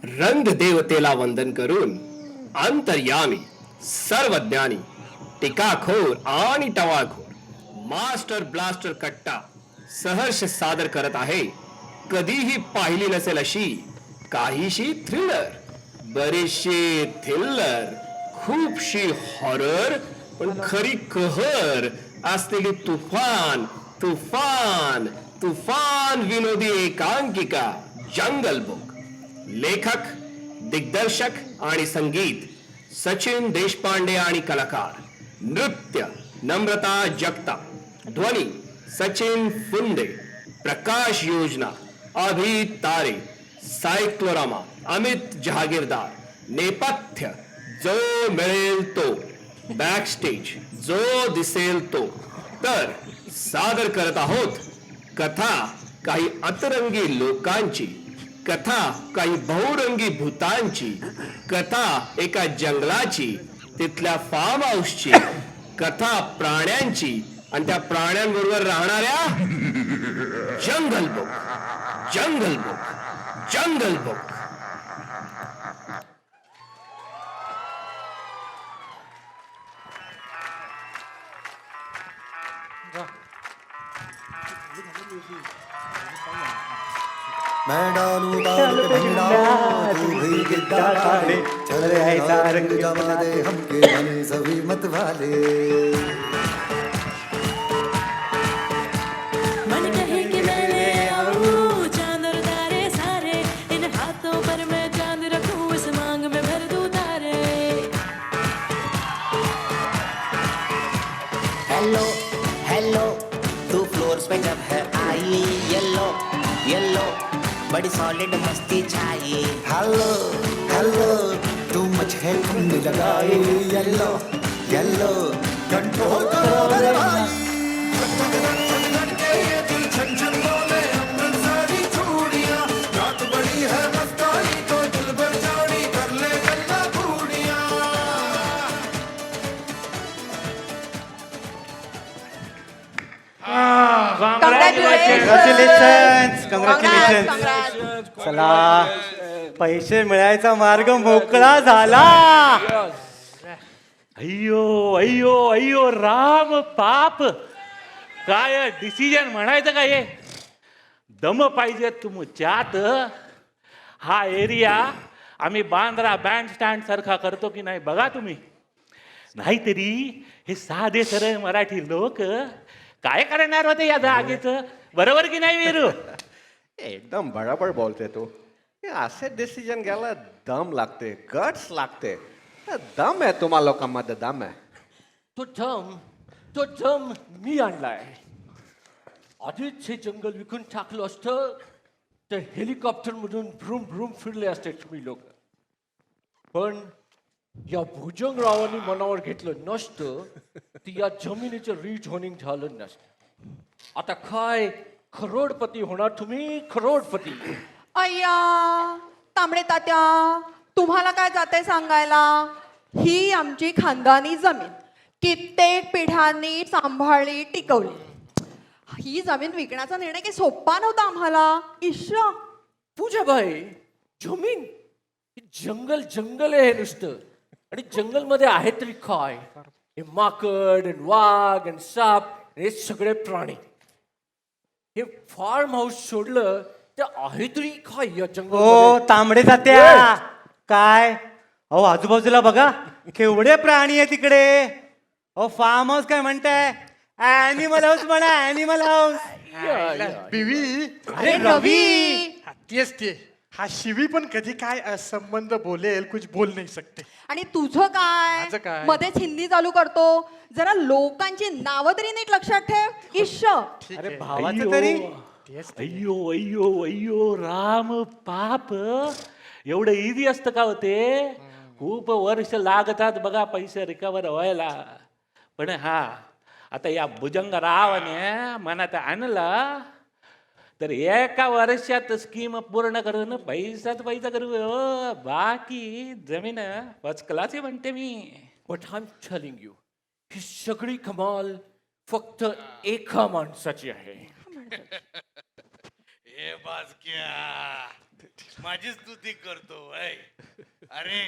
रंग देवतेला वंदन करून अंतर्यामी सर्वज्ञानी टीकाखोर आणि टवाळखोर मास्टर ब्लास्टर कट्टा सहर्ष सादर करत आहे कधीही पाहिली नसेल अशी काहीशी थ्रिलर, बरीचशी थ्रिलर, खूपशी हॉरर, पण खरी कहर असलेली तुफान तुफान तुफान विनोदी एकांकिका जंगल बुक. लेखक, दिग्दर्शक आणि संगीत सचिन देशपांडे आणि कलाकार. नृत्य नम्रता जगताप. ध्वनी सचिन फुंदे. प्रकाश योजना अभि तारे. सायक्लोरामा अमित जहागीरदार. नेपथ्य जो मिळेल तो. बॅकस्टेज जो दिसेल तो. तर सादर करत आहोत कथा काही अतरंगी लोकांची, कथा काही बहुरंगी भूतांची, कथा एका जंगलाची, तिथल्या फार्म हाऊसची, कथा प्राण्यांची आणि त्या प्राण्यांबरोबर राहणाऱ्या जंगल बुक. जंगल बुक. जंगल बुक. मैं डालू ताल पे भंगड़ा तू भी गिद्दा ताड़े चल ऐसा रंग जमा दे हमके बने सभी मत वाले. मन कहे कि मैं ले आऊं चांद और तारे सारे, इन हाथों पर मैं चांद रखूं, इस मांग में भर दूं तारे. हेलो हेलो तू फ्लोर्स पे जब है आई, येलो येलो बड़ी सॉलिड मस्ती छाई. हेलो हेलो तू मुझे तुमने लगाई. येलो येलो कंट्रोल करो मेरे भाई. कॉंग्रॅच्युलेशन. चला, पैसे मिळायचा मार्ग मोकळा झाला. अय्यो अय्यो अय्यो राम पाप. काय डिसिजन म्हणायचं काय हे? दम पाहिजे तुमच्यात. हा एरिया आम्ही बांद्रा बँड स्टँड सारखा करतो की नाही बघा तुम्ही. नाहीतरी हे साधे सरळ मराठी लोक काय करणार होते या जागेच? बरोबर की नाही वीरू? एकदम बरोबर बोलते तू. हे असे डिसिजन घ्यायला दम लागते, गट्स लागते. दम आहे तुम्हा लोकांमध्ये, दम आहे. तो दम मी आणलाय. आधीच हे जंगल विकून टाकलं असतं तर हेलिकॉप्टर मधून भ्रूम भ्रूम फिरले असते तुम्ही लोक. पण या भुजंगरावांनी मनावर घेतलं नसतं ती या जमिनीचं रिझोनिंग झालं नसतं. आता काय करोडपती होणार तुम्ही, करोडपती. अय्या तांबडे तात्या, तुम्हाला काय जाते सांगायला? ही आमची खानदानी जमीन कित्येक पिढ्यांनी सांभाळली, टिकवली. ही जमीन विकण्याचा निर्णय काही सोपा नव्हता आम्हाला. ईश्वर पूजाबाई, जमीन जंगल जंगल आहे नुसतं. आणि जंगलमध्ये आहे तरी काय? हे माकड आणि वाघ आणि साप हे सगळे प्राणी. हे फार्म हाऊस सोडलं तर आहे तरी काय या जंगल? ओ तांबडे जात्या, काय अहो आजूबाजूला बघा केवढे प्राणी आहे तिकडे. अहो फार्म हाऊस काय म्हणताय? ॲनिमल हाऊस म्हणा, ॲनिमल हाऊस. बिवी. अरे रवी, तेच ते. हा शिवी पण कधी काय संबंध बोलेल, कुछ बोल नाही सकते. आणि तुझं काय? माझं काय? मध्येच हिंदी चालू करतो. जरा लोकांची नावं तरी नीट लक्षात ठेव. ईश्वर अरे भावाचं तरी. अय्यो अय्यो अय्यो राम पाप. एवढं इझी असतं का होते? खूप वर्ष लागतात बघा पैसे रिकवर व्हायला. पण हा आता या भुजंगरावाने मनात आणला तर एका वर्षात स्कीम पूर्ण करून पैसाच पैसा करू. बाकी जमीन फर्स्ट क्लास म्हणते मी. But I am telling you, ही सगळी कमाल फक्त एका माणसाची आहे. ए बाजक्या, माझी स्तुती करतो वय. अरे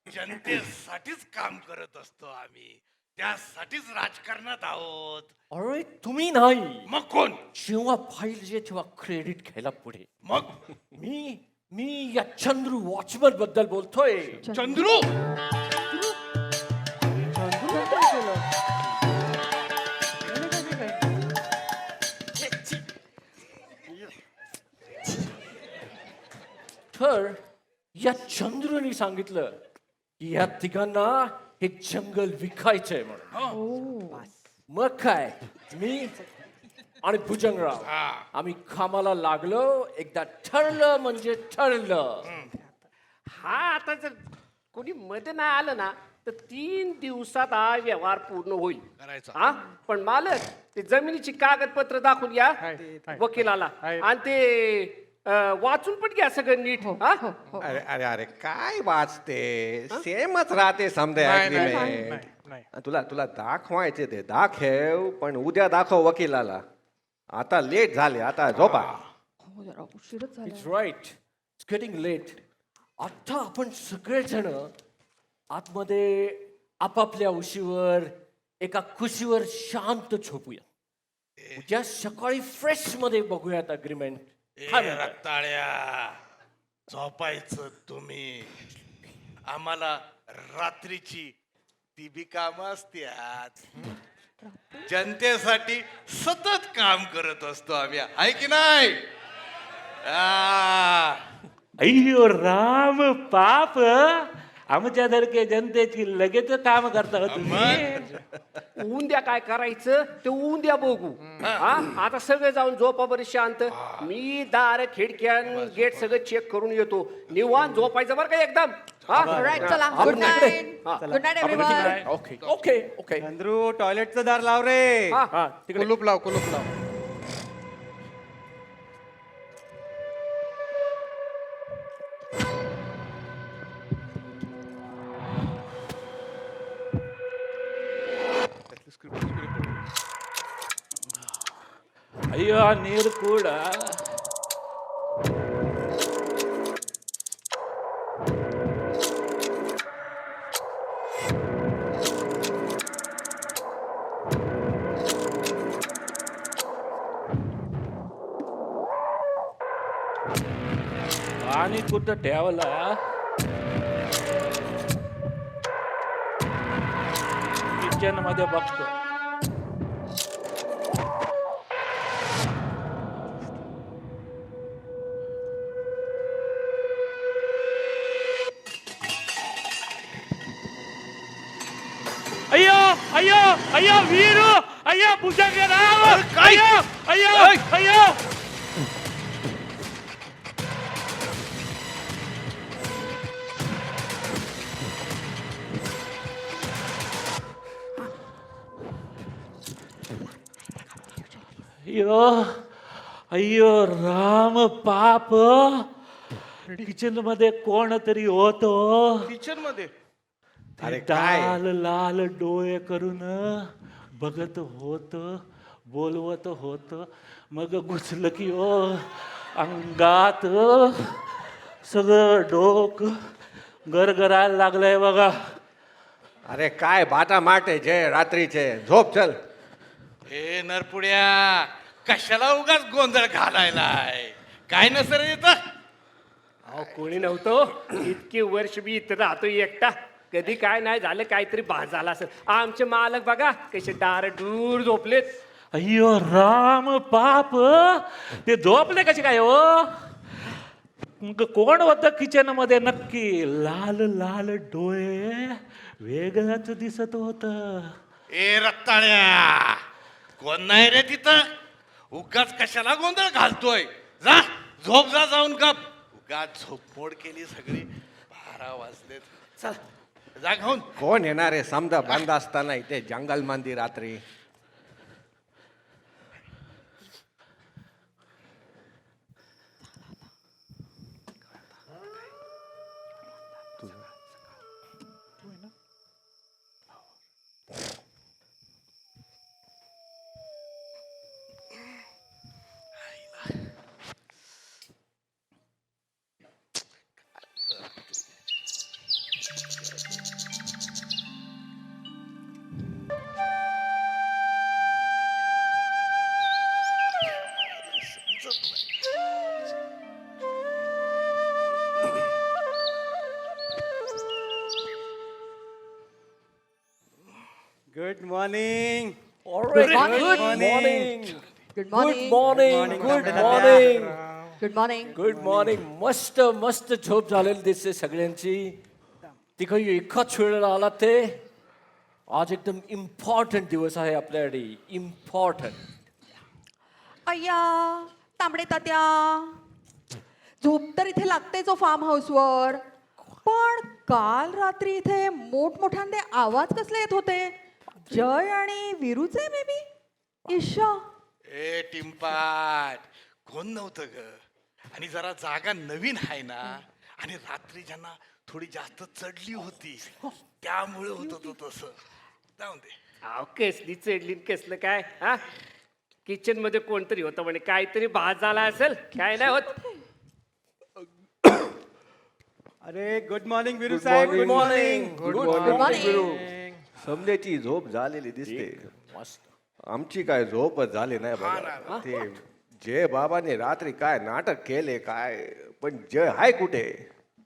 जनतेसाठीच काम करत असतो आम्ही, त्यासाठीच राजकारणात आहोत. अरे तुम्ही नाही, मग कोण? जेव्हा फाईल जे तेव्हा क्रेडिट घ्यायला पुढे. मग मी मी या चंद्रू वॉचमन बद्दल बोलतोय. चंद्रू तर या चंद्रूने सांगितलं की या तिघांना हे जंगल विकायचंय म्हणून. मग काय, मी आणि भुजंगराव आम्ही कामाला लागलो. एकदा ठरलं म्हणजे ठरलं. हा आता जर कोणी मध्ये नाही आलं ना तर 3 दिवसात हा व्यवहार पूर्ण होईल. करायचा. हा पण मालक ते जमिनीची कागदपत्र दाखवून या वकिलाला आणि ते वाचून पण घ्या सगळं नीट. हा? अरे अरे अरे काय वाचते, सेमच राहते समजे agreement. तुला तुला दाखवायचे ते दाखव, पण उद्या दाखव वकिलाला. आता लेट झाले, आता झोपा. उशीरच झाला. It's right, it's getting late. आता आपण सगळेजण आतमध्ये आपापल्या उशीवर एका खुशीवर शांत झोपूया. उद्या सकाळी फ्रेश मध्ये बघूयात अग्रीमेंट. रक्ताळ्या, झोपायचं तुम्ही, आम्हाला रात्रीची ती बी काम असतात. जनतेसाठी सतत काम करत असतो आम्ही, आहे की नाही? अय्यो राम पाप, आमच्यासारखे जनतेची लगेच काम करता तुम्ही. उद्या काय करायचं ते उद्या बघू. हा आता सगळे जाऊन झोपा बरं शांत. मी दार खिडक्या गेट सगळं चेक करून येतो. निवांत झोपायचं बरं का एकदम. Alright, चला good night. Good night everyone. Okay okay okay. Chandru टॉयलेटचं दार लाव रे. तिकडे कुलूप लाव, कुलूप लाव. अय्यो ನೀರು ಕೂಡ पाणी कुठं ठेवला? किचन मध्ये बघतो. अय्यो अय्यो अय्यो वीरू, अय्यो भुजंगराव, अय्यो अय्यो अय्यो. अय्यो अय्यो राम पाप, किचन मध्ये कोण तरी होतो. किचन मध्ये अरे काय? लाल लाल डोळे करून बघत होत, बोलवत होत. मग घुसलं की ओ अंगात सगळं डोक गरगरायला लागलंय बघा. अरे काय बाटा माटे जे रात्रीचे, झोप चल. ए नरपुड्या, कशाला उगाच गोंधळ घालायलाय? काय नसर येत? अहो कोणी नव्हतं. इतके वर्ष मी इथं राहतो एकटा. कधी काय नाही झालं, काहीतरी भान झाला असेल. आमचे मालक बघा कसे दार दूर झोपलेत. अय्यो राम पाप, ते झोपले कसे काय हो? मग कोण होतं किचन मध्ये नक्की? लाल लाल डोळे, वेगळंच दिसत होत. ए रक्ताळ्या, कोण नाही रे तिथं? उगाच कशाला गोंधळ घालतोय? जा झोप, जा जाऊन गप. उगाच झोपमोड केली सगळी. 12 वाजलेत. चल जा घेऊन. कोण येणार आहे समजा बंद असताना इथे जंगल मंदी रात्री? Good morning Alright, morning. good morning. Good Good morning morning. Good morning. Good morning good morning. मस्त मस्त झोप झालेली दिसते सगळ्यांची. तिघही एकाच वेळेला आला ते. आज एकदम इम्पॉर्टंट दिवस आहे आपल्यासाठी. इम्पॉर्टंट. अय्या तांबडे तात्या झोप तर इथे लागतेच फार्म हाऊसवर, पण काल रात्री इथे मोठमोठ्याने आवाज कसले येत होते? जय आणि वीरूचे मे बी. ईशा ए टिंपाट कोण नव्हतं ग, आणि जरा जागा नवीन आहे ना, आणि रात्री ज्यांना थोडी जास्त चढली होती त्यामुळे होत होतं तसं. जाऊन दे. अहो केसली चढली न कसलं काय हा? किचन मध्ये कोणतरी होतं म्हणे, काहीतरी भात झाला असेल. काय नाही होत. अरे गुड मॉर्निंग वीरू साहेब. Good morning. Good morning. समजेची झोप झालेली दिसते. मस्त. आमची काय झोपच झाली नाही बघा. ते जय बाबाने रात्री काय नाटक केले काय, पण जय हाय कुठे?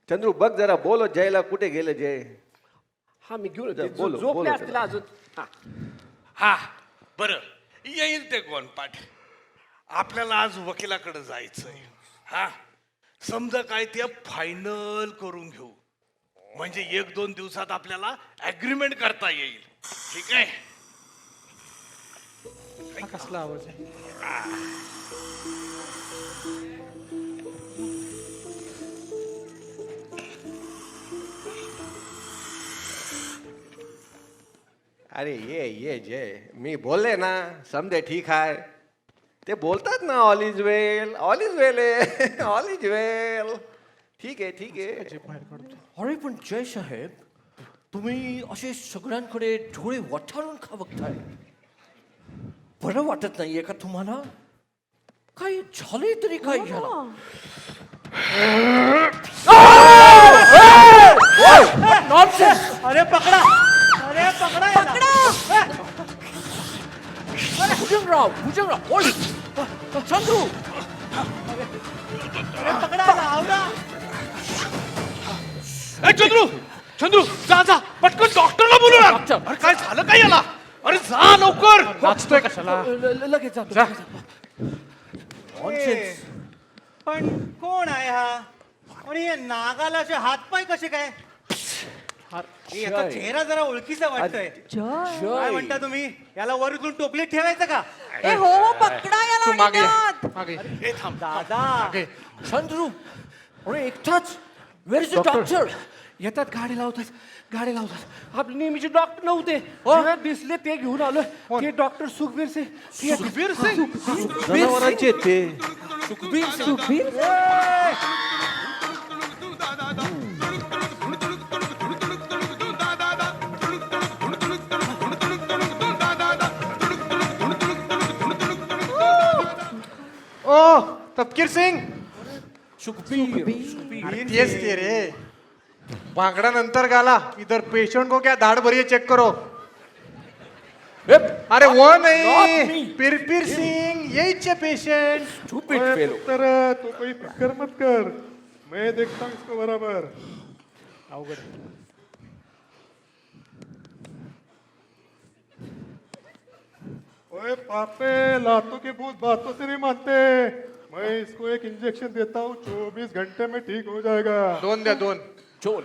चंद्रू बघ जरा, बोलो जयला, कुठे गेलं जय? हा मी घेऊन जा, बोलो, झोपले बोलो असतील त्याला. अजून. हा. हा बरं, येईल ते गोनपाट. आपल्याला आज वकिलाकडे जायचंय. हा समजा काय ते फायनल करून घेऊ, म्हणजे 1-2 दिवसात आपल्याला ऍग्रीमेंट करता येईल. ठीक आहे. कसला आवाज आहे? अरे ये जय, मी बोलले ना समजे ठीक आहे. ते बोलतात ना all is well, all is well आहे, ऑल इज वेल. ठीक आहे ठीक आहे. अरे पण जय साहेब, तुम्ही असे सगळ्यांकडे डोळे वठारून का बघताय? बरं वाटत नाहीये का तुम्हाला? काही झाले तरी काय झालं? नॉनसेन्स. अरे पकडा, अरे पकडा याला. भुजंगराव, ओय. चंद्रू. अरे पकडा याला, आवरा. ए चंद्रू, चंद्रू जा जा पटकन डॉक्टरला बोलू ना. डॉक्टर. अरे काय झालं काय याला? अरे जा लवकर. नाचतोय कशाला? लगेच जा. नॉनसेन्स. पण कोण आहे हा? आणि हे नागाला असे हातपाय कसे काय? याचा जय. चेहरा जरा ओळखीचा वाटतोय. जय काय म्हणता तुम्ही? याला वर उचलून टोपलीत ठेवायचं का? ए हो हो, पकडा याला तू मागे आणीनाथ. मागे ए थांब. दादा चंद्रू. अरे एकटाच. वेर इज द डॉक्टर? येतात गाडी लावतात. आपले नेहमीचे डॉक्टर नव्हते, जे दिसले ते घेऊन आलो. ते डॉक्टर सुखबीर सिंग. सुखबीर सिंग. जनावरांचे ते सुखबीर सिंग. ओ तपकीर सिंग. सुखबीर. तेच ते रे, बांगड़ा नंतर गाला. इधर पेशेंट को क्या दाढ़ भरिए चेक करो. अरे वो Not नहीं, me. पिरपिर सिंग, यही पेशेंट. Stupid fellow. पुत्र तू कोई फिक्र मत कर, मैं देखता हूँ इसको बराबर. अवघड. ओए पापे, लातों के भूत बातों से नहीं मानते. मैं इसको एक इंजेक्शन देता हूँ, 24 घंटे में ठीक हो जाएगा. दोन द्या दोन. जोन.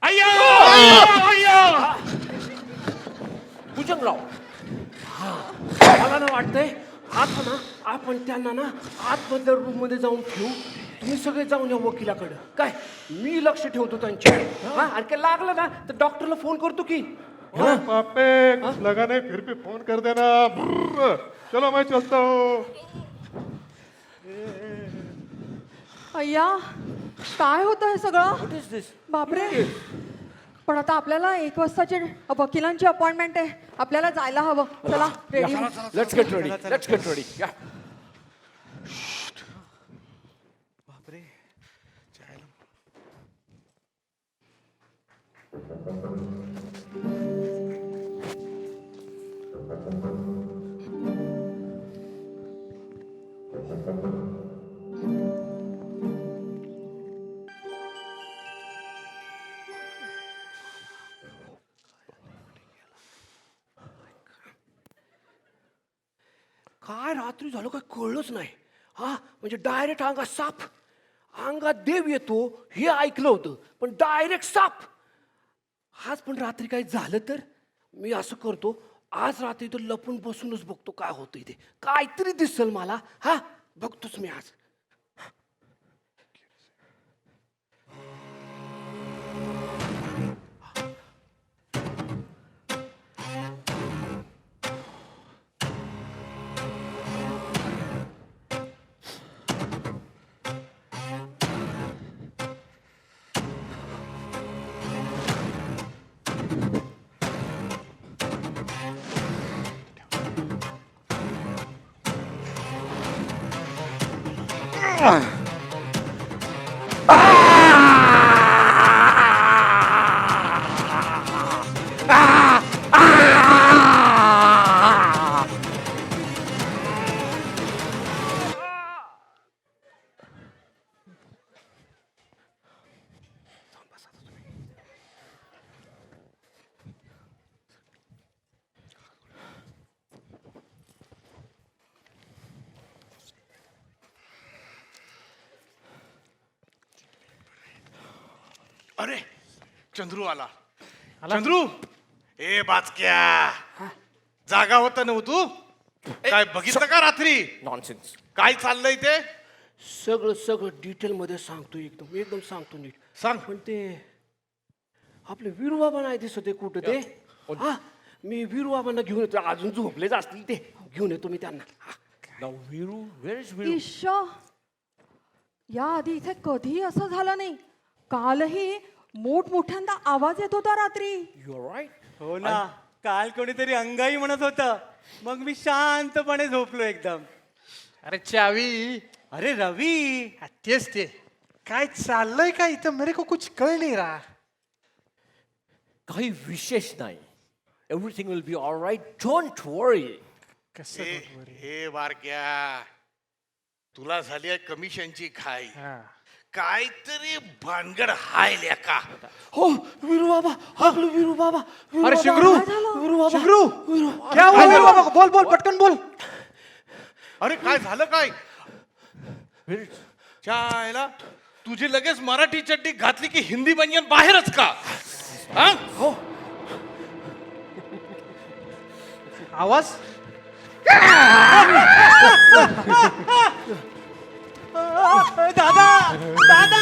अय्या अय्या. भुजंगराव. मला ना वाटतंय आता ना आपण त्यांना ना आतमधल्या रूम मध्ये जाऊन ठेवू. तुम्ही सगळे जाऊन या वकिलाकडे. काय मी लक्ष ठेवतो त्यांच्याकडे. हा आणि काय लागलं ना तर डॉक्टरला फोन करतो की. पापे कुछ लगा नहीं, फिर भी फोन कर देना. ब्रर. चलो मैं चलता हूँ. अय्या काय होतं हे सगळं? What is this? बापरे. पण आता आपल्याला 1 वाजताची वकिलांची अपॉइंटमेंट आहे, आपल्याला जायला हवं. चला रेडी हो. Let's get ready. Let's get ready. Yeah. बापरे. झालं काय कळलंच नाही. हा म्हणजे डायरेक्ट अंगात साप, अंगात देव येतो हे ऐकलं होतं, पण डायरेक्ट साप. आज पण रात्री काही झालं तर मी असं करतो, आज रात्री तर लपून बसूनच बघतो काय होतं इथे, काहीतरी दिसेल मला. हा बघतोच मी आज. अरे चंद्रू आला. चंद्रू, ए बाचक्या, जागा होता नव तू? काय बघितलं का रात्री? नॉनसेन्स. काय चाललंय ते? सगळं सगळं डिटेल मध्ये सांगतो, एकदम एकदम सांगतो नीट. सांग. पण ते आपले वीरूबाबा नाही दिसत कुठं ते. हा मी वीरूबाबांना घेऊन येतो, अजून झोपलेच असतील ते, घेऊन येतो मी त्यांना. नाव वीरू, वेअर इज वीरू? ईश्व, या आधी इथे कधीही असं झालं नाही. कालही मोठमोठ्यांदा आवाज येत होता रात्री. You are right. हो ना, काल कोणीतरी अंगाई म्हणत होतं, मग मी शांतपणे झोपलो एकदम. अरे चावी. अरे रवी, तेच ते. काय चाललंय का इथं, मेरे को कुछ कळ नाही रहा. काही विशेष नाही. Everything will be all right, don't worry. कसं हे बारक्या, तुला झाली आहे कमिशनची खाई. हा. काहीतरी भानगड हाय लेका. हो वीरूबाबा, आपलं वीरूबाबा. अरे शिंगरू, वीरूबाबा, शिंगरू, क्या हुआ वीरूबाबा को? बोल बोल पटकन बोल. अरे काय झालं काय? चायला तुझी लगेच मराठी चड्डी घातली की हिंदी बनियन बाहेरच का? हा? हो. आवाज. दादा दादा,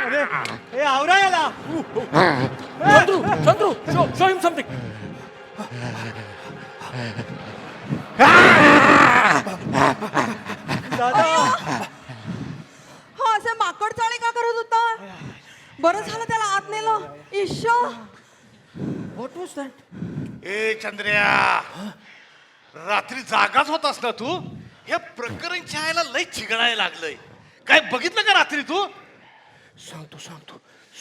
अरे हे आवरा याला. चंद्रू, चंद्रू, शो हिम समथिंग. दादा, हा असे माकड चाळे का करत होता? बरं झालं त्याला आत नेलं. ईश्व, व्हॉट वाज दॅट? ए चंद्र्या, रात्री जागाच होतास ना तू? हे प्रकरण चायला लय चिघळायला लागलंय. काय बघितलं का रात्री तू? सांगतो सांगतो,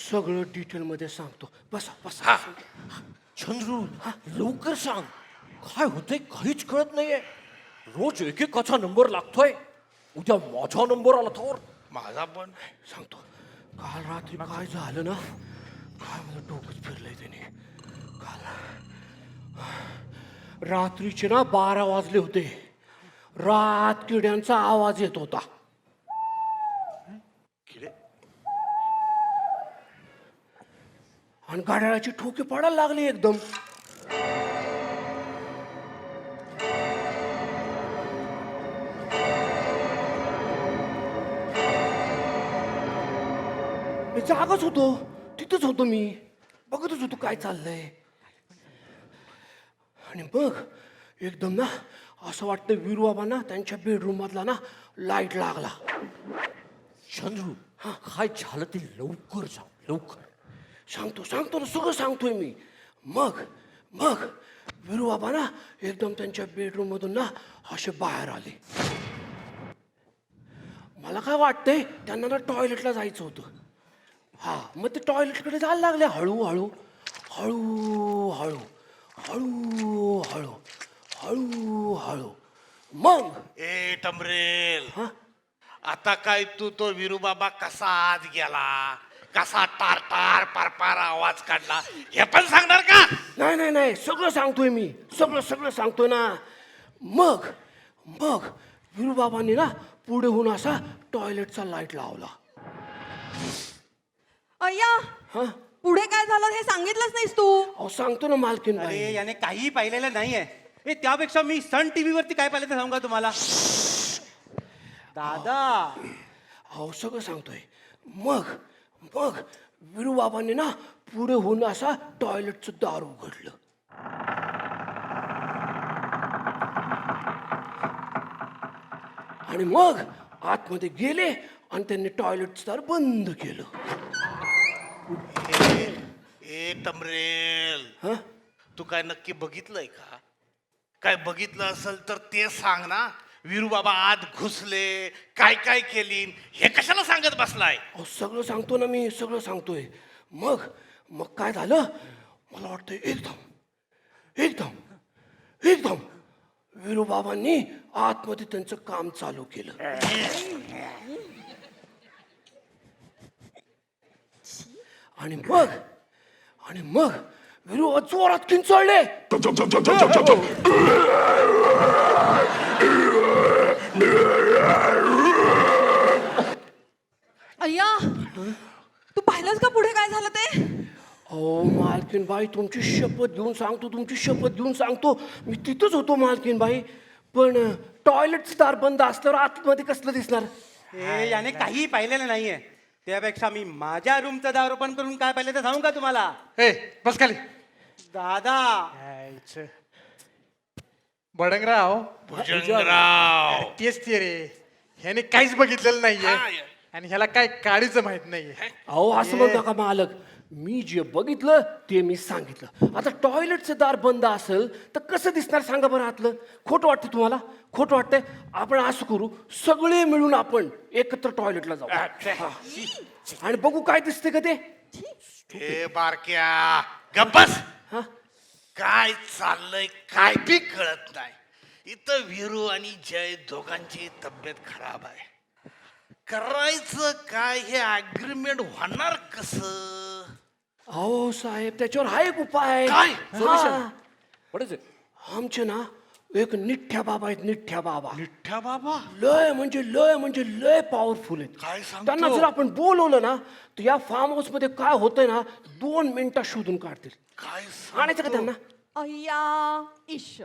सगळं डिटेल मध्ये सांगतो. बसा बसा. हा. चंद्रू, लवकर सांग. काय होतंय काहीच कळत नाहीये. रोज एकेकाचा नंबर लागतोय. उद्या माझा नंबर आला तर माझा पण. सांगतो. काल रात्री काय झालं ना, काय मला डोकंच फिरलंय त्याने. काल रात्रीचे ना 12 वाजले होते. रात किड्यांचा आवाज येत होता. किडे? आणि घड्याळाची ठोके पडायला लागली एकदम. मी जागच होतो, तिथंच होतो मी, बघतच होतो काय चाललंय. आणि मग एकदम ना असं वाटतं वीरूबाबांना त्यांच्या बेडरूम मधला ना लाईट लागला. चंद्रू, काय झालं ते लवकर सांग, लवकर. सांगतो सांगतो ना, सगळं सांगतोय मी. मग मग वीरूबाबा ना एकदम त्यांच्या बेडरूम मधून ना असे बाहेर आले. मला काय वाटतंय त्यांना ना टॉयलेटला जायचं होतं. हा मग ते टॉयलेटकडे जायला लागले हळूहळू हळूहळू हळूहळू हळूहळू. मग ए टमरेल, आता काय तू तो विरूबाबा कसा आत गेला कसा टार टार पार पार आवाज काढला हे पण सांगणार का? नाही नाही नाही सगळं सांगतोय मी सगळं सांगतोय ना. मग मग विरूबाबांनी ना पुढे होऊन असा टॉयलेटचा लाईट लावला. अय्या हा पुढे काय झालं हे सांगितलंच नाहीस तू. अहो सांगतो ना मालकीन अरे बाई. याने काही पाहिलेलं नाहीये. हे त्यापेक्षा मी सन टीव्ही वरती काय पाहिलं ते सांगू का तुम्हाला? दादा अहो सगळं सांगतोय. मग मग विरूबाबांनी ना पुढे होऊन असा टॉयलेटचं दार उघडलं. आणि मग आतमध्ये गेले आणि त्यांनी टॉयलेटचं दार बंद केलं. ए टमरेल हा तू काय नक्की बघितलंय का? काय बघितलं असेल तर ते सांग ना. विरूबाबा आत घुसले काय काय केली हे कशाला सांगत बसलाय? अहो सगळं सांगतो ना मी सगळं सांगतोय. मग मग काय झालं मला वाटतं एकदम विरूबाबांनी आतमध्ये त्यांचं काम चालू केलं. आणि मग विरूबाबा जोरात किंचाळले. अय्या तू पाहिलंस का पुढे काय झालं ते? अहो मालकीन बाई तुमची शपथ घेऊन सांगतो मी तिथंच होतो मालकीन बाई. पण टॉयलेटचं दार बंद असल्यावर आतमध्ये कसलं दिसणार? हे याने काही पाहिलेलं नाहीये. त्यापेक्षा मी माझ्या रूमचं दार ओपन करून काय पाहिलं ते सांगू का तुम्हाला? बस खाली. दादा बडंगराव भुजंगराव तेच ते रे. ह्याने काहीच बघितलेलं नाहीये आणि ह्याला काय काळीचं माहित नाहीये. अहो असं म्हणू नका मालक. मी जे बघितलं ते मी सांगितलं. आता टॉयलेटचं दार बंद असेल तर कसं दिसणार सांगा बरं आतलं? खोटं वाटतं तुम्हाला? खोटं वाटतंय? आपण असं करू सगळे मिळून आपण एकत्र टॉयलेटला जाऊ हा. आणि बघू काय दिसते का ते. हे बारक्या गप्पस हा काय चाललंय काय बी कळत नाही. इथं वीरू आणि जय दोघांची तब्येत खराब आहे. करायचं काय हे अग्रीमेंट होणार कसं? अहो साहेब त्याच्यावर हा एक उपाय. काय? हा. आमचे ना एक निठ्ठ्या बाबा आहेत. निठ्ठ्या बाबा विठ्ठा बाबा लय म्हणजे लय पॉवरफुल आहेत. काय सांगतो? त्यांना जर आपण बोलवलं ना तर या फार्म हाऊस मध्ये काय होतंय ना 2 मिनिटात शोधून काढतील. काय आणायचं का त्यांना? अय्या इश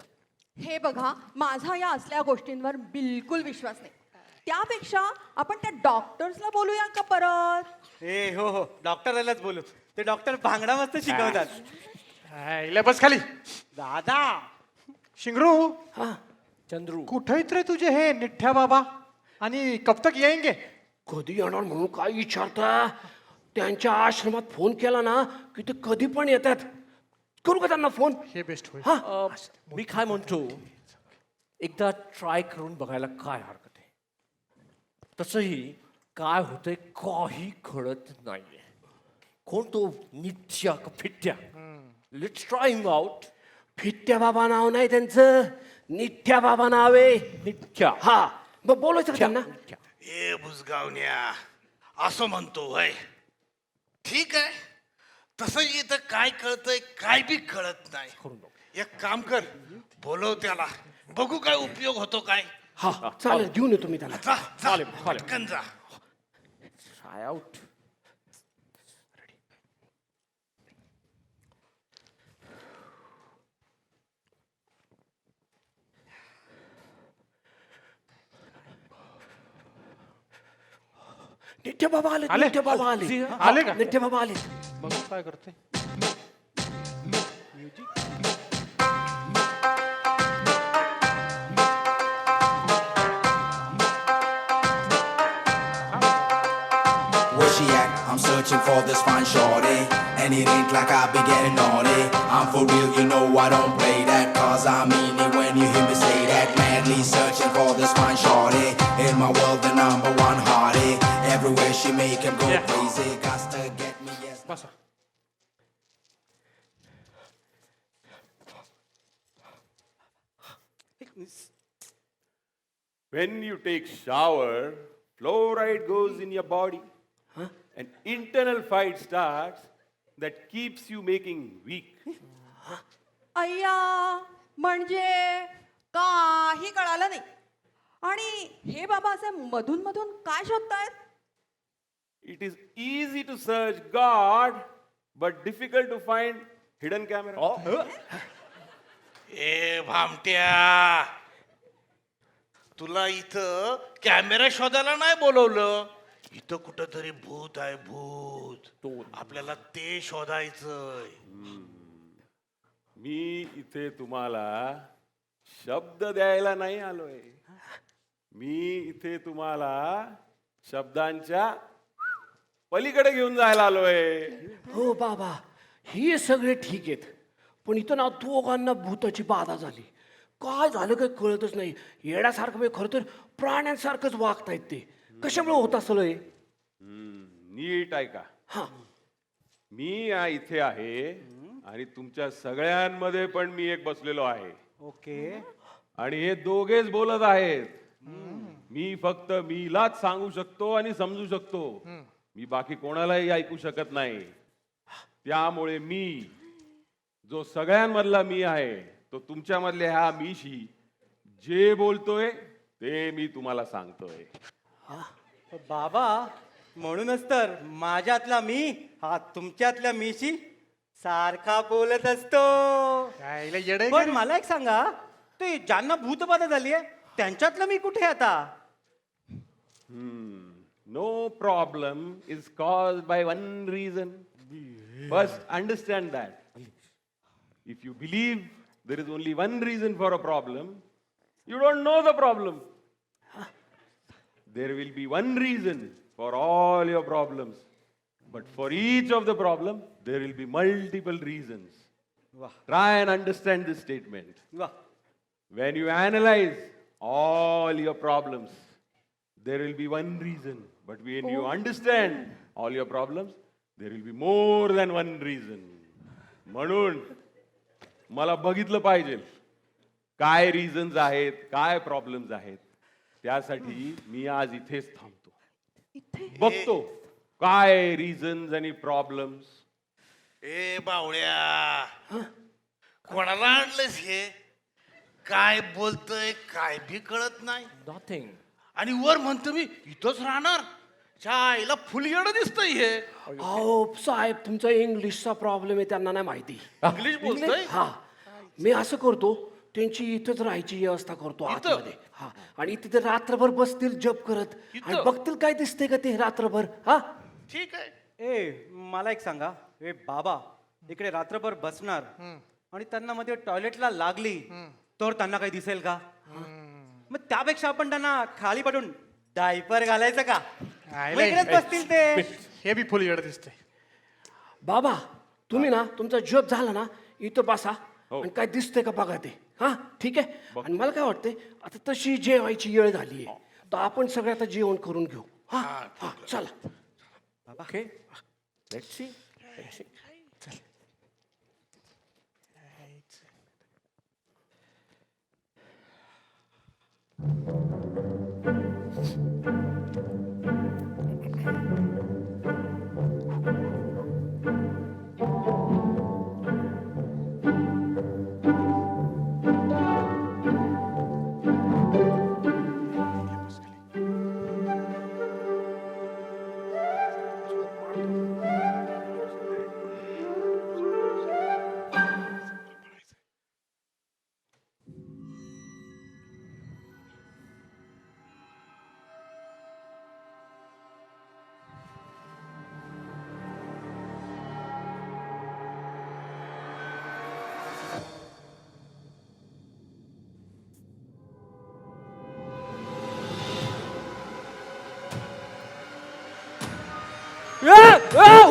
हे बघा माझा या असल्या गोष्टींवर बिलकुल विश्वास नाही. त्यापेक्षा आपण त्या डॉक्टर्सला बोलूया का परत? हो डॉक्टरलाच बोलू. ते डॉक्टर भांगडा मस्त शिकवतात. बस खाली. दादा शिंगरू हा चंद्रू कुठे रे तुझे हे निठ्ठ्या बाबा आणि कब तक येंगे? कधी येणार म्हणून काय विचारता? त्यांच्या आश्रमात फोन केला ना की ते कधी पण येतात. करू का त्यांना फोन? हे बेस्ट होईल. हा मी काय म्हणतो एकदा ट्राय करून बघायला काय हरकत आहे. तसंही काय होतंय काही कळत नाहीये. कोण तो नित्या का Fitya? Let's try him out. Fittya बाबा नाव नाही त्यांचं. निठ्ठ्या बाबा नाव आहे. नित्या हा मग बोलायचं का त्यांना? ए बुजगावण्या असं म्हणतो होय. ठीक आहे तसं इथं काय कळतंय काय बी कळत नाही. एक काम कर बोलव त्याला बघू काय उपयोग होतो काय. हा चालेल घेऊन येतो मी त्याला. जा पटकन जा. Try out. निठ्ठे बाबा आले. आले? निठ्ठे बाबा आले. आले का? निठ्ठे बाबा आले. बघू काय करते. Where she at? I'm searching for this fine shorty, and it ain't like I be getting naughty. I'm for real, you know I don't play that, cause I mean it when you hear me say that. Madly searching for this fine shorty, in my world the number one hottie. Everywhere she make him go crazy, got to get me, yes. बसा. When you take shower, fluoride goes in your body. an internal fight starts that keeps you making weak. अय्या म्हणजे काही कळालं नाही. आणि हे बाबा असे मधून मधून काय शोधतायत? It is easy to search God, but difficult to find hidden camera. ए भामट्या, तुला इथं कॅमेरा शोधायला नाही बोलवलं. इथं कुठंतरी भूत आहे, भूत. आपल्याला ते शोधायचंय. मी इथे तुम्हाला शब्द द्यायला नाही आलोय. मी इथे तुम्हाला शब्दांच्या पलीकडे घेऊन जायला आलोय. हो बाबा, हे सगळे ठीक आहेत, पण इथं ना दोघांना भूताची बाधा झाली. काय झालं काही कळतच नाही. येण्यासारखं म्हणजे खरं तर प्राण्यांसारखंच वागतायत ते. कशामुळे होत असलं हे? नीट ऐका. हा, मी इथे आहे आणि तुमच्या सगळ्यांमध्ये पण मी एक बसलेलो आहे. ओके. आणि हे दोघेच बोलत आहेत. मी फक्त मीलाच सांगू शकतो आणि समजू शकतो. मी बाकी कोणालाही ऐकू शकत नाही. त्यामुळे मी जो सगळ्यांमधला मी आहे तो तुमच्यामधल्या ह्या मीशी जे बोलतोय ते मी तुम्हाला सांगतोय. बाबा, म्हणूनच तर माझ्यातला मी हा तुमच्यातल्या मीशी सारखा बोलत असतो. पण मला एक सांगा, ते ज्यांना भूतबाधा झाली आहे त्यांच्यातलं मी कुठे आता? No problem is caused by one reason. First, understand that. If you believe there is only one reason for a problem, you don't know the problem. There will be one reason for all your problems. But for each of the problem, there will be multiple reasons. Try and understand this statement. When you analyze all your problems, there will be one reason. But when you understand all your problems, there will be more than one reason. म्हणून मला बघितलं पाहिजे काय reasons आहेत, काय problems आहेत. त्यासाठी मी आज इथेच थांबतो, बघतो काय रिझन्स आणि प्रॉब्लेम्स. ए बावळ्या, कोणाला आणलंस हे? काय बोलतय काय भी कळत नाही. नथिंग. आणि वर म्हणतो मी इथंच राहणार. आईला फुलगेड दिसतंय हे. अहो साहेब, तुमचा इंग्लिशचा प्रॉब्लेम आहे, त्यांना नाही माहिती. इंग्लिश बोलतोय? हा, मी असं करतो, त्यांची इथंच राहायची व्यवस्था करतो आतमध्ये. हा, आणि तिथे रात्रभर बसतील जप करत आणि बघतील काय दिसतंय का ते रात्रभर. हा, ठीक आहे. ए, मला एक सांगा, ए बाबा इकडे रात्रभर बसणार आणि त्यांना मध्ये टॉयलेटला लागली तर त्यांना काही दिसेल का? मग त्यापेक्षा आपण त्यांना खाली पडून डायपर घालायचं का? मग इकडेच बसतील ते. हे बी फुलगड दिसते. बाबा तुम्ही ना तुमचा जप झाला ना इथं बसा आणि काय दिसतंय का बघा ते. हा, ठीक आहे. आणि मला काय वाटतंय, आता तशी जेवायची वेळ झाली आहे, तर आपण सगळे आता जेवण करून घेऊ. हा हा, चला. Okay, let's see.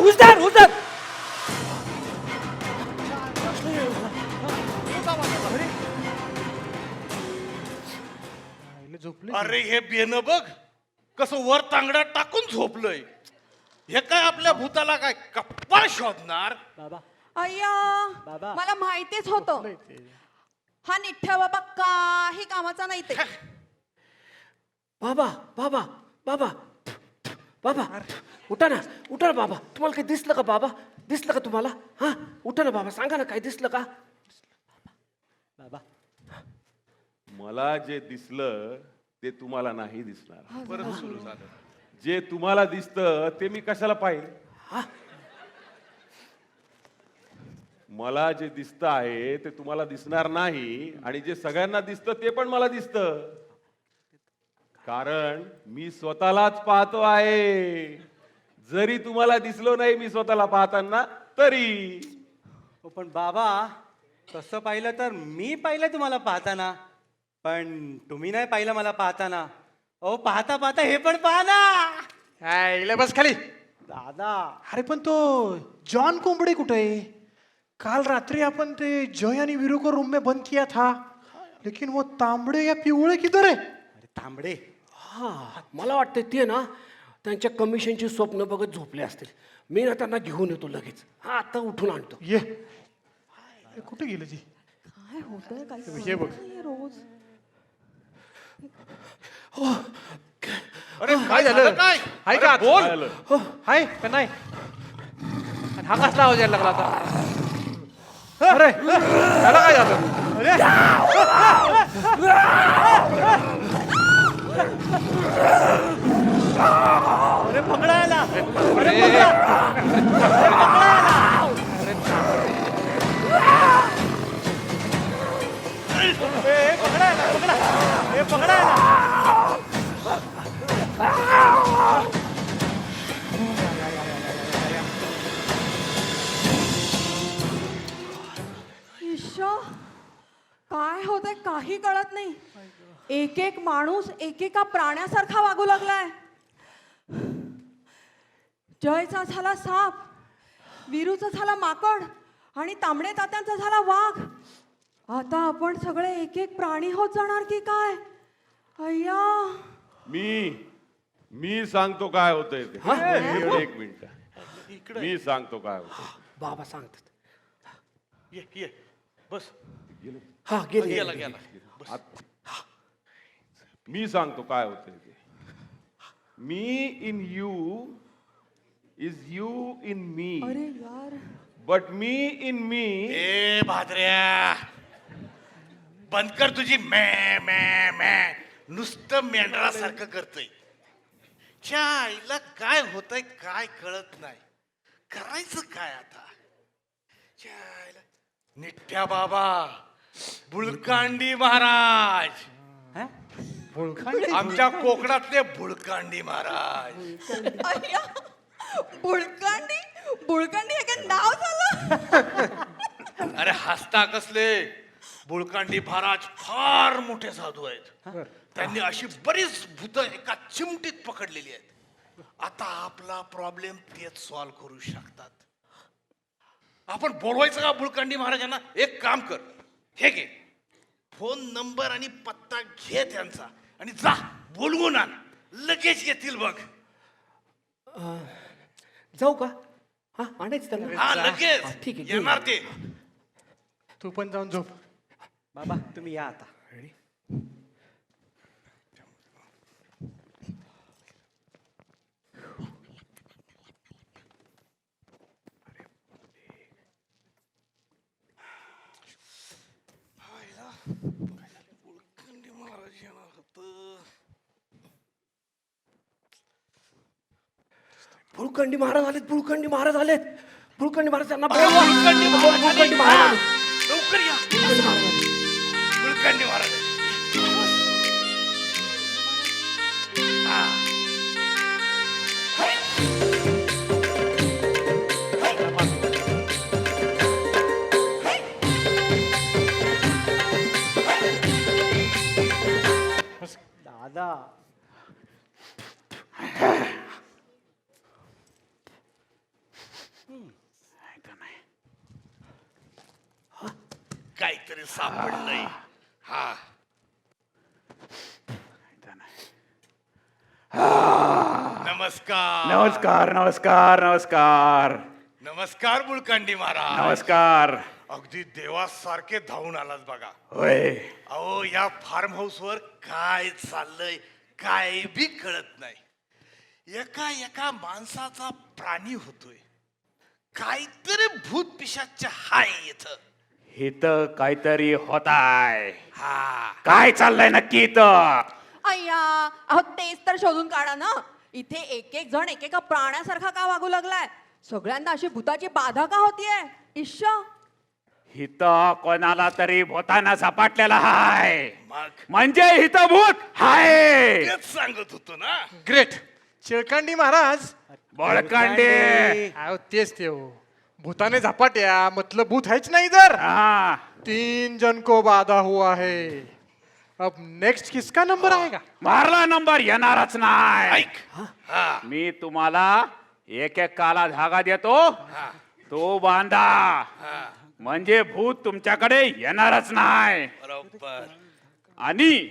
Who's that? Who's that? अरे हे बेन बघ कसं वर तांगड्यात टाकून झोपलंय. हे काय आपल्या भूताला काय कप्पा शोधणार? अय्या, मला माहितीच होतं हा निठ्ठा बाबा काही कामाचा नाही ते. बाबा बाबा बाबा बाबा उठा ना बाबा. तुम्हाला काही दिसलं का बाबा? दिसलं का तुम्हाला? हा, उठा ना बाबा, सांगा ना काय दिसलं का? बाबा मला जे दिसलं ते तुम्हाला नाही दिसणार. परत सुरू झालं. जे तुम्हाला दिसतं ते मी कशाला पाहिजे? मला जे दिसतं आहे ते तुम्हाला दिसणार नाही, आणि जे सगळ्यांना दिसतं ते पण मला दिसतं, कारण मी स्वतःलाच पाहतो आहे. जरी तुम्हाला दिसलो नाही मी स्वतःला पाहताना तरी. पण बाबा तसं पाहिलं तर मी पाहिलं तुम्हाला पाहताना, पण तुम्ही नाही पाहिलं मला पाहताना. ओ पाहता पाहता हे पण पाहा ना. बस खाली. दादा अरे पण तो जॉन कोंबडे कुठे आहे? काल रात्रि अपन ते जय आणि वीरू को रूम में बंद किया था, लेकिन वो तांबड़े या पिवळे किधर है? अरे तांबडे. हा, मला वाटतं ते ना त्यांच्या कमिशनची स्वप्न बघत झोपले असतील. मी ना त्यांना घेऊन येतो लगेच. हा, आता उठून आणतो. ये कुठे गेले जी? काय होतंय काय हे बघ. रोज अरे काय झालं? काय हाय का? बोल. हाय का नाही? आणि हा कसला आवाज यायला लागला आता? अरे त्याला काय झालं? अरे पकडायला. अरे ईशा, काय होतंय काही कळत नाही. एक एक माणूस एकेका प्राण्यासारखा वागू लागलाय. जयचा झाला साप, वीरूचा झाला माकड आणि तांबडे तात्यांचा झाला वाघ. आता आपण सगळे एक एक प्राणी होत जाणार की काय? अय्या. मी सांगतो काय होतंय ते. एक मिनिट, मी सांगतो काय होतं. बाबा सांगतात. ये बस. हा, गेले. गेला. मी सांगतो काय होतंय ते. Me in you is you in me, अरे यार. बट मी इन मी. ए भाद्र्या, बंद कर तुझी मॅ मॅ मॅ. नुसतं मेंढरासारखं करतय. च्या आईला काय होतंय काय कळत नाही. करायचं काय आता? च्या आईला. निठ्या बाबा, बुळकांडी महाराज. आमच्या कोकणातले बुळकांडी महाराज. अय्या. बुळकांडी बुळकांडी हे काय नाव झालं? अरे हसता कसले. बुळकांडी महाराज फार मोठे साधू आहेत. त्यांनी अशी बरीच भूत एका चिमटीत पकडलेली आहेत. आता आपला प्रॉब्लेम तेच सॉल्व्ह करू शकतात. आपण बोलवायचं का बुळकांडी महाराजांना? एक काम कर, हे घे फोन नंबर आणि पत्ता घे त्यांचा आणि जा बोलवून आण. लगेच येतील बघ. जाऊ का? हा, आणायचं त्यांना. हा हा, लगेच ठीक आहे. येणार ते. तू पण जाऊन झोप. बाबा तुम्ही या आता. बुळकांडी महाराज येणार होतं. बुळकांडी महाराज आलेत. बुळकांडी महाराज आलेत. बुळकांडी महाराजांना बुळकांडी महाराज आले. बुळकांडी महाराज. लवकर या. बुळकांडी महाराज. हा. दादा काहीतरी सापडलंय. हा नमस्कार. नमस्कार नमस्कार नमस्कार नमस्कार बुळकांडी महाराज. नमस्कार. अगदी देवासारखे धावून आलात बघा. होय. अहो या फार्म हाऊस वर काय चाललंय काय बी कळत नाही. एका एका माणसाचा प्राणी होतोय. काहीतरी भूत पिशाच हाय इथं. इथं काहीतरी होताय. हा काय चाललंय नक्की इथं? अय्या अहो तेच तर शोधून काढा ना. इथे एक एक जण एकेका प्राण्यासारखा का वागू लागलाय? सगळ्यांना अशी भूताची बाधा का होतीये? ईश्या इथं कोणाला तरी भूताना झपाटलेला हाय. मग म्हणजे इथं भूत हाय. तेच सांगत होतो ना. ग्रेट. चिळकांडी महाराज. बळकांडे. अहो तेच ते हो. भूताने झपाट्या मतलब भूत हैच नहीं इधर. हाँ. 3 जन को बाधा हुआ है. अब नेक्स्ट किसका नंबर आएगा? मारला नंबर येणारच नाही. ऐक हा मी तुम्हाला एक एक काला धागा देतो, तो बांधा. म्हणजे भूत तुमच्याकडे येणारच नाही. बरोबर. आणि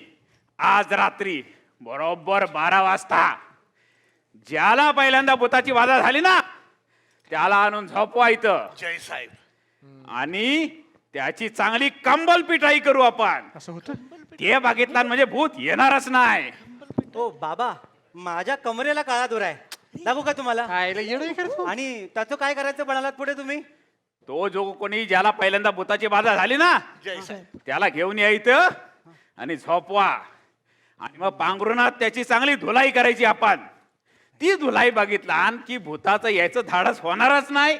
आज रात्री बरोबर 12 वाजता ज्याला पहिल्यांदा भूताची बाधा झाली ना त्याला आणून झोपवा इथं. जय साहेब. आणि त्याची चांगली कंबल पिठाई करू आपण. असं होतं. ते बघितला म्हणजे भूत येणारच नाही. ओ बाबा, माझ्या कमरेला काळा दोरा आहे. दाखवू का तुम्हाला? आईला येडं करतो. आणि त्याचं काय करायचं म्हणालात पुढे तुम्ही? तो जो कोणी ज्याला पहिल्यांदा भूताची बाधा झाली ना जय साहेब. त्याला घेऊन यायचं आणि झोपवा. आणि मग पांघरुणात त्याची चांगली धुलाई करायची आपण. ती धुलाई बघितला आणखी भूताचं यायचं धाडस होणारच नाही.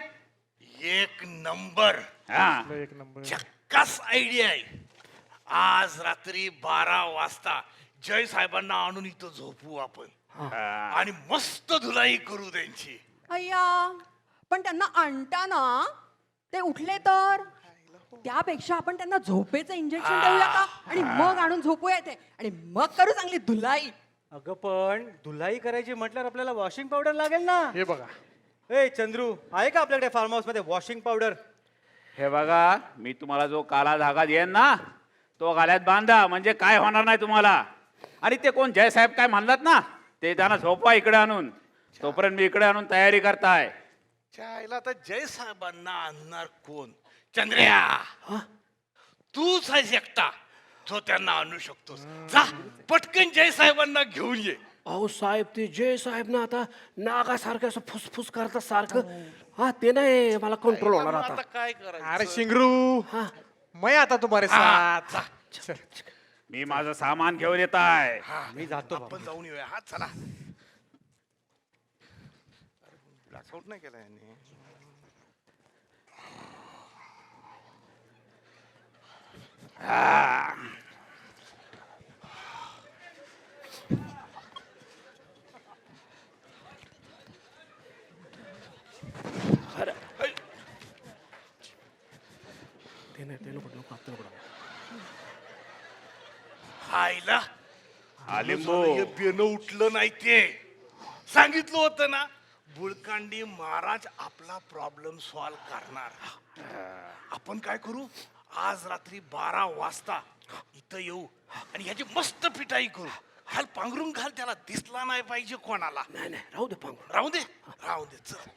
एक नंबर. हा. एक नंबर. चक्कास आयडिया आहे. आज रात्री 12 वाजता जय साहेबांना आणून इथं झोपू आपण. आणि मस्त धुलाई करू त्यांची. अय्या पण त्यांना आणताना ते उठले तर त्यापेक्षा आपण त्यांना झोपेचं इंजेक्शन देऊया का? आणि मग आणून झोपूया इथे आणि मग करू चांगली धुलाई. अगं पण धुलाई करायची म्हटल्यावर आपल्याला वॉशिंग पावडर लागेल ना. हे बघा. ए चंद्रू, आहे का आपल्याकडे फार्म हाऊस मध्ये वॉशिंग पावडर? हे बघा, मी तुम्हाला जो काला धागा देईन ना तो गाल्यात बांधा. म्हणजे काय होणार नाही तुम्हाला. आणि ते कोण जय साहेब काय म्हणलात ना ते त्यांना झोपवा इकडे आणून. तोपर्यंत मी इकडे आणून तयारी करताय. चायला तर जय साहेबांना आणणार कोण? चंद्र्या, तूच आहेस एकटा जो त्यांना आणू शकतोस. जा पटकन जय साहेबांना घेऊन ये. अहो साहेब, ते जय साहेब ना आता नागासारखं असं फुसफुस करतात सारखं. हा ते नाही मला कंट्रोल होणार आता. आता काय करायचं? अरे शिंगरू, मैं आता तुम्हारे साथ. चल. मी माझं सामान घेऊन येत आहे. मी जातो. आपण जाऊन येऊया. हा चला. ब्लॅकआउट नाही केला यांनी. हायला लिंबू. बेन उठलं नाही ते. सांगितलं होतं ना बुळकांडी महाराज आपला प्रॉब्लेम सॉल्व्ह करणार. आपण काय करू, आज रात्री 12 वाजता इथं येऊ आणि ह्याची मस्त पिटाई करू. घाल पांघरून घाल, त्याला दिसला नाही पाहिजे कोणाला. नाही नाही, राहू दे पांघरून. राहू दे राहू दे. चल.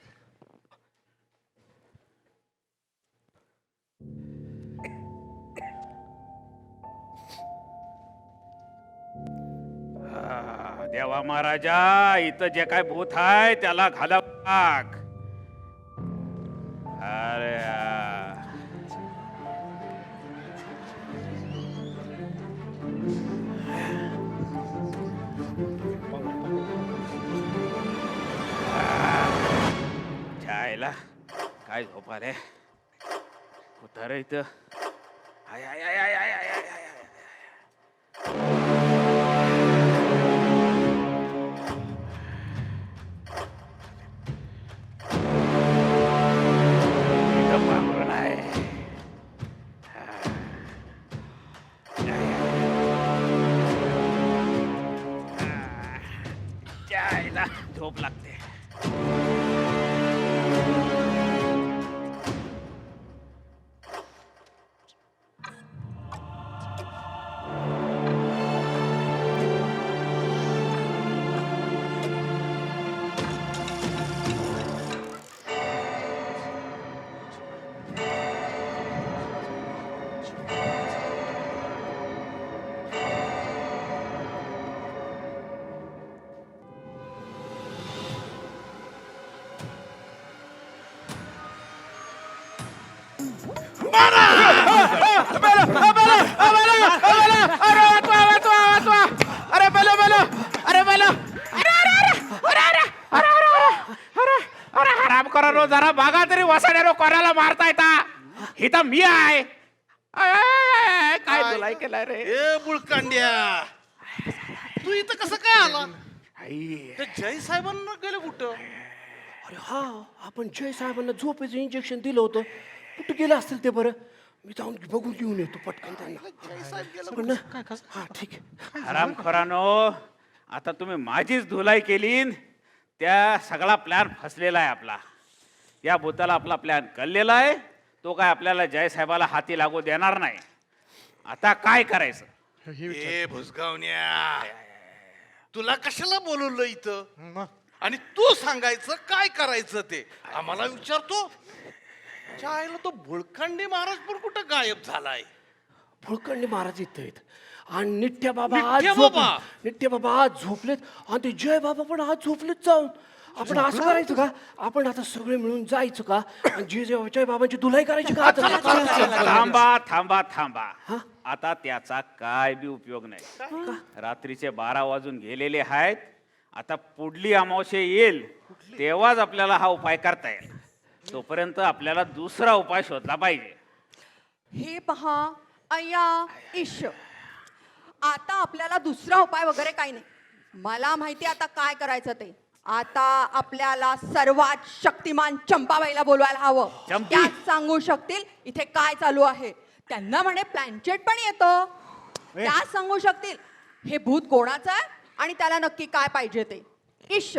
देवा महाराजा, इथं जे काय भूत आहे त्याला घाला टाक. अरे जायला काय झोप आले. उतार इथं. I I I I I I I. झोप लागते. अरे बेलो बेलो अरे बेलो अरे हराम करा रो जरा बागा तरी वसाड्या रो कोणाला मारता येता ही तर मी आहे काय तुला केलाय रे ए बुळकांड्या तू इथं कसं काय आला ते जय साहेबांना गेले कुठं अरे हा आपण जय साहेबांना झोपेचं इंजेक्शन दिलं होतं कुठं गेलं असतील ते बरं मी जाऊन बघून घेऊन येतो पटकन त्यांना पण हा ठीक आहे हराम खोरानो आता तुम्ही माझीच धुलाई केली त्या सगळा प्लॅन फसलेला आहे आपला या भूताला आपला प्लॅन कळलेला आहे तो काय आपल्याला जय साहेबाला हाती लागू देणार नाही आता काय करायचं ए भुसगावण्या तुला कशाला बोलवलं इथं आणि तू सांगायचं काय करायचं ते आम्हाला विचारतो चायला तो भुळखंडी महाराज पण कुठं गायब झालाय भुळकंडी महाराज इथं आहेत आणि निठ्या बाबा निठ्या बाबा आज झोपलेत आणि ते जय बाबा पण आज झोपलेत जाऊन आपण असं करायचं का आपण आता सगळे मिळून जायचं का आणि जय बाबांची धुलाई करायची का थांबा थांबा थांबा आता त्याचा काय बी उपयोग नाही रात्रीचे 12 वाजून गेलेले आहेत आता पुढली अमावस्या येईल तेव्हाच आपल्याला हा उपाय करता येईल तोपर्यंत आपल्याला दुसरा उपाय शोधला पाहिजे हे पहा अय्या ईश आता आपल्याला दुसरा उपाय वगैरे काही नाही मला माहिती आता काय करायचं ते आता आपल्याला सर्वात शक्तिमान चंपाबाईला बोलवायला हवं त्याच सांगू शकतील इथे काय चालू आहे त्यांना म्हणे प्लॅनचेट पण येतं त्याच सांगू शकतील हे भूत कोणाचं आहे आणि त्याला नक्की काय पाहिजे ते ईश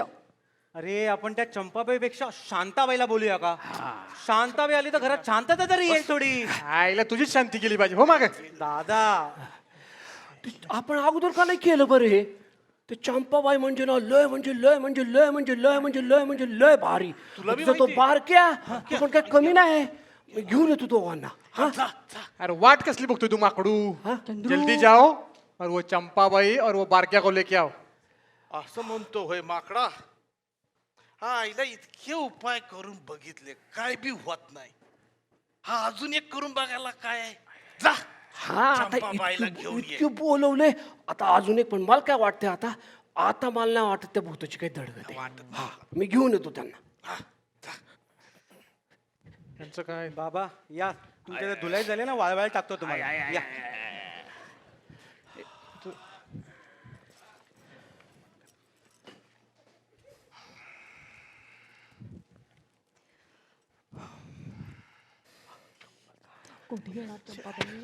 अरे आपण त्या चंपाबाईपेक्षा शांताबाईला बोलूया का शांताबाई आली तर घरात शांतता तरी येईल थोडी आईला तुझीच शांती केली पाहिजे हो माग दादा आपण अगोदर का नाही केलं बरं हे ते चंपाबाई म्हणजे ना लय म्हणजे लय म्हणजे लय म्हणजे लय म्हणजे लय म्हणजे लय भारी तुझा तो बारक्या पण काय कमी नाही मी घेऊन येतो दोघांना अरे वाट कसली बघतोय तू माकडू जल्दी जाओ और वो चंपाबाई और वो बारक्या को लेके आओ असं म्हणतो होय माकडा हा आईला इतके उपाय करून बघितले काय बी होत नाही हा अजून एक करून बघायला काय आहे जा हा आता चंपाबाईला घेऊन ये इतके बोलवले आता अजून एक पण मला काय वाटते आता आता मला नाही वाटत त्या भूताची काही धडगत आहे मी घेऊन येतो त्यांना त्यांचं काय बाबा या तुमच्या धुलाई झाले ना वाळवायला टाकतो तुम्हाला या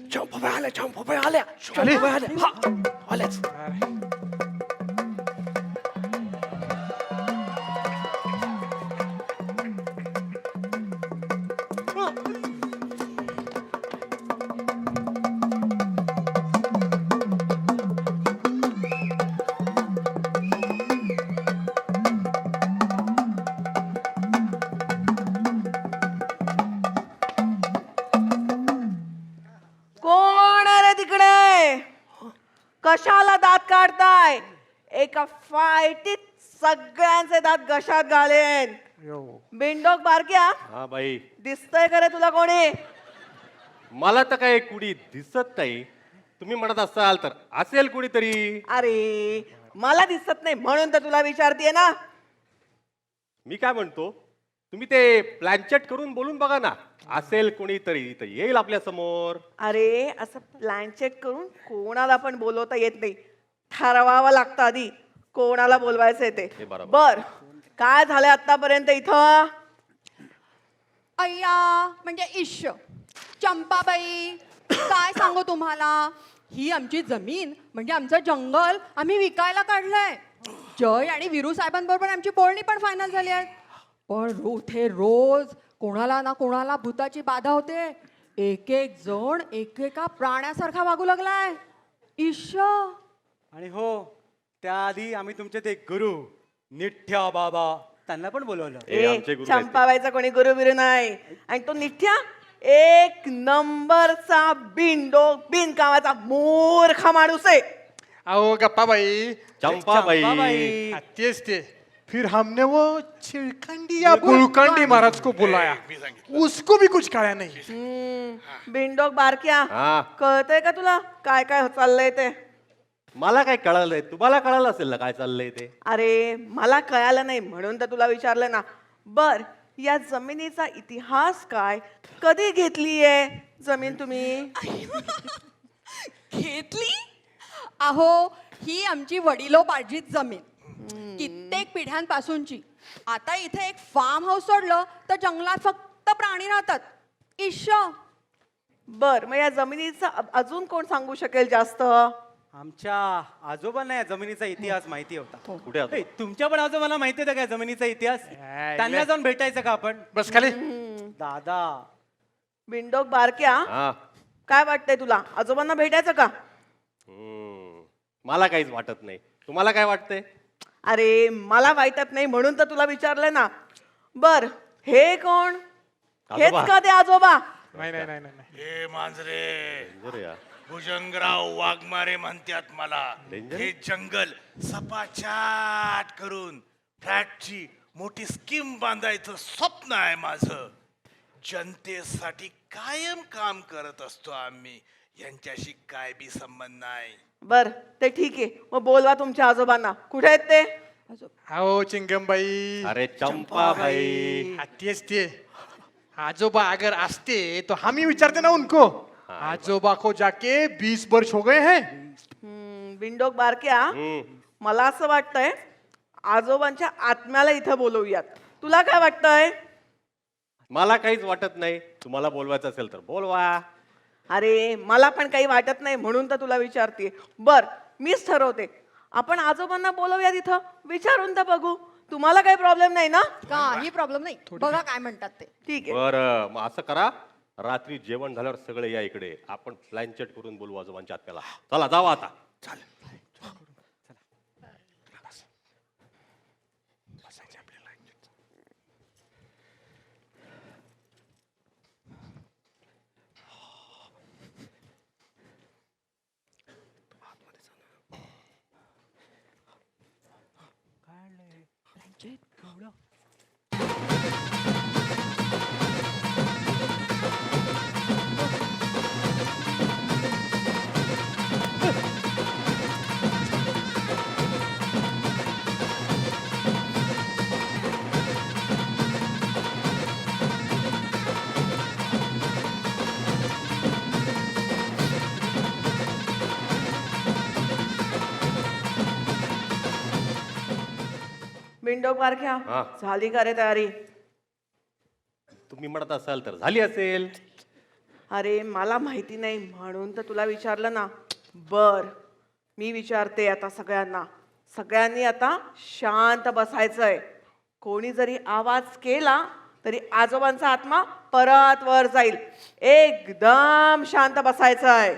चंपाबाई आल्या चंपाबाई आल्या चंपाबाई आल्या हा आल्याच कशाला दात काढताय एका फायटीत सगळ्यांचे दात घशात घालेन बिंडोक बारक्या हा बाई दिसतंय का रे तुला कोणी मला तर काय कुणी दिसत नाही तुम्ही म्हणत असाल तर असेल कुणीतरी अरे मला दिसत नाही म्हणून तर तुला विचारतेय ना मी काय म्हणतो तुम्ही ते प्लॅनचेट करून बोलून बघा ना असेल कोणीतरी तर येईल आपल्या समोर अरे असं प्लॅनचेट करून कोणाला पण बोलवता येत नाही ठरवावं लागतं आधी कोणाला बोलवायचंय ते बर काय झालंय आतापर्यंत इथं अय्या म्हणजे ईश चंपाबाई काय सांगू तुम्हाला ही आमची जमीन म्हणजे आमचं जंगल आम्ही विकायला काढलंय जय आणि वीरू साहेबांबरोबर आमची बोलणी पण फायनल झाली आहे पण इथे रोज कोणाला ना कोणाला भूताची बाधा होते एक एक जण एकेका प्राण्यासारखा वागू लागलाय ईश आणि हो त्याआधी आम्ही तुमचे ते गुरु निठ्या बाबा त्यांना पण बोलवलं चंपाबाईचा कोणी गुरु बिरू नाही आणि तो निठ्या एक नंबरचा बिनकामाचा मूर्ख माणूस आहे अहो गप्पाबाई चंपाबाई तेच ते फिर हमने वो चिड़कंडी या बुलकंडी महाराज को बुलाया, उसको भी कुछ कळा नाही. बिंडोक बारक्या, हा. कळतंय का तुला काय काय चाललंय ते? मला काय कळालंय, तुम्हाला कळालं असेल ना काय चाललंय ते. अरे मला कळालं नाही म्हणून तर तुला विचारलं ना. बर, या जमिनीचा इतिहास काय, कधी घेतलीये जमीन तुम्ही? घेतली? अहो, ही आमची वडिलोपार्जित जमीन, कित्येक पिढ्यांपासूनची. आता इथे एक फार्म हाऊस सोडलं तर जंगलात फक्त प्राणी राहतात. इश. बर, मग या जमिनीचा अजून कोण सांगू शकेल जास्त? आमच्या आजोबांना या जमिनीचा इतिहास माहिती होता. कुठे आजोबा? ए, तुमच्या पण आजोबांना माहिती होता काय जमिनीचा इतिहास? त्यांना जाऊन भेटायचं का आपण? बस खाली. दादा, बिंडोक बारक्या, हा. काय वाटतंय तुला, आजोबांना भेटायचं का? मला काहीच वाटत नाही. तुम्हाला काय वाटतंय? अरे मला वाटत नाही म्हणून तर तुला विचारलंय ना. बर, हे कोण? हेच आजोबा. का ते आजोबा? नाही नाही नाही नाही. हे मांजरे डेंजर या. भुजंगराव वाघमारे म्हणतात मला. डेंजर? हे जंगल सपाचाट करून फ्लॅटची मोठी स्कीम बांधायचं स्वप्न आहे माझं. जनतेसाठी कायम काम करत असतो आम्ही. यांच्याशी काय बी संबंध नाही. बर, ते ठीक आहे, मग बोलवा तुमच्या आजोबांना. कुठे आहेत ते? आओ चिंगमबाई. अरे चंपाबाई. तेच ते. आजोबा अगर आस्ते तो हम ही विचारते ना उनको. आजोबा को जाके 20 वर्ष हो गए हैं. बिंडोक बारक्या, मला असं वाटतंय आजोबांच्या आत्म्याला इथं बोलवूयात. तुला काय वाटतंय? मला काहीच वाटत नाही. तुम्हाला बोलवायचं असेल तर बोलवा. अरे मला पण काही वाटत नाही म्हणून तर तुला विचारते. बर, मीच ठरवते. आपण आजोबांना बोलवूया तिथं, विचारून तर बघू. तुम्हाला काही प्रॉब्लेम नाही ना? काही प्रॉब्लेम नाही, बघा काय म्हणतात ते. ठीक आहे. बरं, मग असं करा, रात्री जेवण झाल्यावर सगळे या इकडे. आपण प्लॅन चेट करून बोलू आजोबांच्या आत्याला. चला जावा आता. बिंडोक बारक्या, हा. झाली का रे तयारी? तुम्ही म्हणत असाल तर झाली असेल. अरे मला माहिती नाही म्हणून तर तुला विचारलं ना. बर, मी विचारते आता सगळ्यांना. सगळ्यांनी आता शांत बसायचंय. कोणी जरी आवाज केला तरी आजोबांचा आत्मा परत वर जाईल. एकदम शांत बसायचंय.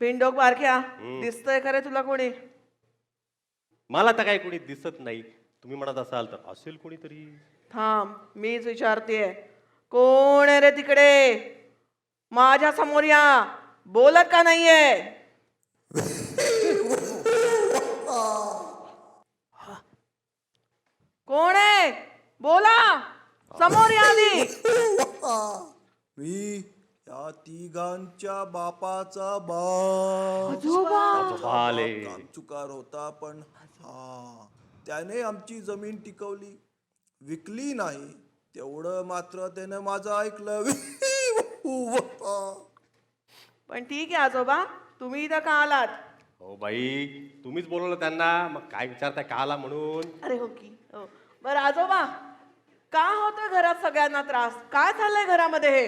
बिंडोक बारक्या, दिसतंय खरे तुला कोणी? मला तर काही कोणी दिसत नाही. तुम्ही म्हणत असाल तर असेल कोणीतरी. थांब, मीच विचारतेय. कोण आहे रे तिकडे? माझ्या समोर या. बोलत का नाहीये? कोण आहे? बोला, समोर या आधी. मी या तिघांच्या बापाचा आले. चुकार होता, पण त्याने आमची जमीन टिकवली, विकली नाही. तेवढं मात्र त्याने माझं ऐकलं. पण ठीक आहे आजोबा, तुम्ही इथं का आलात? हो बाई, तुम्हीच बोलवलं त्यांना, मग काय विचारताय का आला म्हणून. अरे हो की. हो. बरं आजोबा, का होतोय घरात सगळ्यांना त्रास? काय चाललंय घरामध्ये?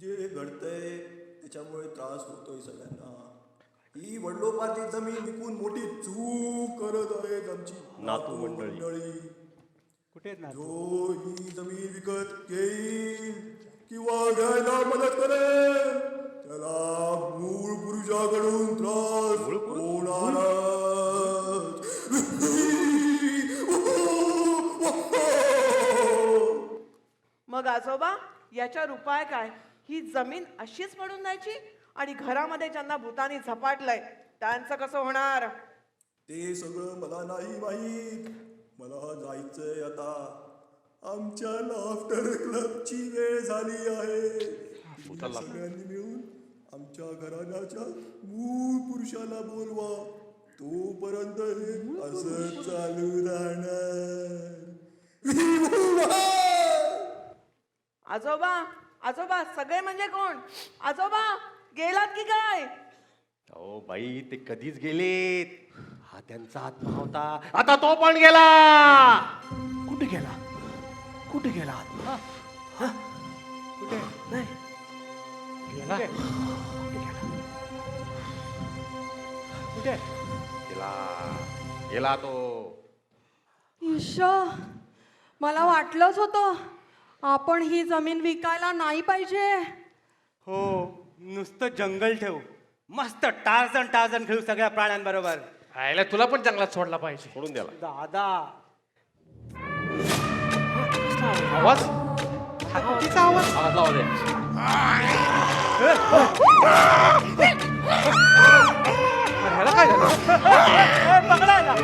हे जे घडतंय त्याच्यामुळे त्रास होतोय सगळ्यांना. ही वडिलोपार्जित जमीन विकून मोठी चूक करत आहेत आमची नातू मंडळी. कुठे जो ही जमीन विकत घेईल किंवा घ्यायला मदत करेल त्याला मूळ पुरुषाकडून त्रास होणार. मग आजोबा याच्यावर उपाय काय? ही जमीन अशीच पडून द्यायची आणि घरामध्ये ज्यांना भूतानी झपाटलंय त्यांचं कसं होणार? ते सगळं मला नाही माहीत. मला जायचंय आता. आमच्या लाफ्टर क्लबची वेळ झाली आहे. सगळ्यांनी मिळून आमच्या घराण्याच्या मूळ पुरुषाला बोलवा. तोपर्यंत हे असं चालू राहणार. आजोबा आजोबा सगळे म्हणजे कोण? आजोबा गेलात की काय? अहो बाई ते कधीच गेलेत. हा त्यांचा आत्मा होता. आता तो पण गेला. कुठे गेला? कुठे गेला आत्मा? हा? कुठे? नाही गेला. कुठे गेला? गेला तो. ईशा, मला वाटलंच होतं आपण ही जमीन विकायला नाही पाहिजे. हो, नुसतं जंगल ठेवू. मस्त टार्झन टार्झन खेळू सगळ्या प्राण्यांबरोबर. आयला तुला पण जंगलात सोडला पाहिजे. सोडून द्याला. दादा आवाज हत्तीचा आवाज. आवाज लावा दे. ह्याला काय झालं? पकडायला.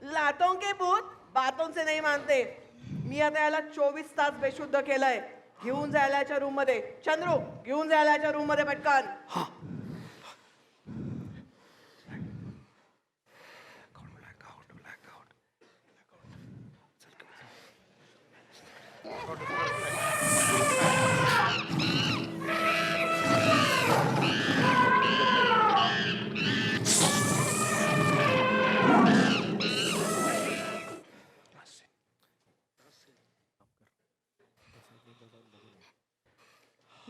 लातों के भूत बातों से नहीं मानते. मी आता याला 24 तास बेशुद्ध केलंय. घेऊन जायलाच्या रूम मध्ये. चंद्रू घेऊन जायलाच्या रूम मध्ये पटकन.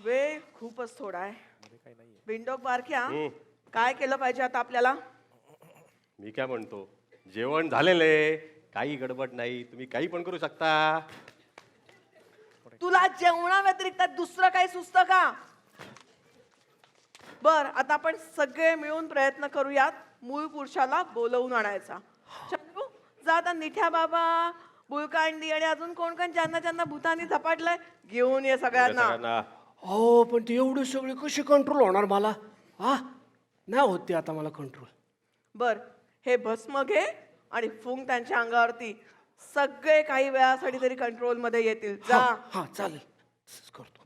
वेळ खूपच थोडा आहे. बिंडोक बारक्या काय केलं पाहिजे आता आपल्याला? मी काय म्हणतो, जेवण झालेलं आहे. काही गडबड नाही. तुम्ही काही पण करू शकता. तुला जेवणा व्यतिरिक्त दुसरं काही सुचतं का? बर आता आपण सगळे मिळून प्रयत्न करूयात मूळ पुरुषाला बोलवून आणायचा. चंद्रू जा आता निठ्या बाबा, बुळकांडी आणि अजून कोण कोण ज्यांना ज्यांना भूतानी झपाटलंय घेऊन ये सगळ्यांना. हो पण ते एवढे सगळे कसे कंट्रोल होणार मला? हा नाही होत ते आता मला कंट्रोल. बर हे भस्म घे आणि फुंक त्यांच्या अंगावरती. सगळे काही वेळासाठी तरी कंट्रोल मध्ये येतील. जा. हा चालेल करतो.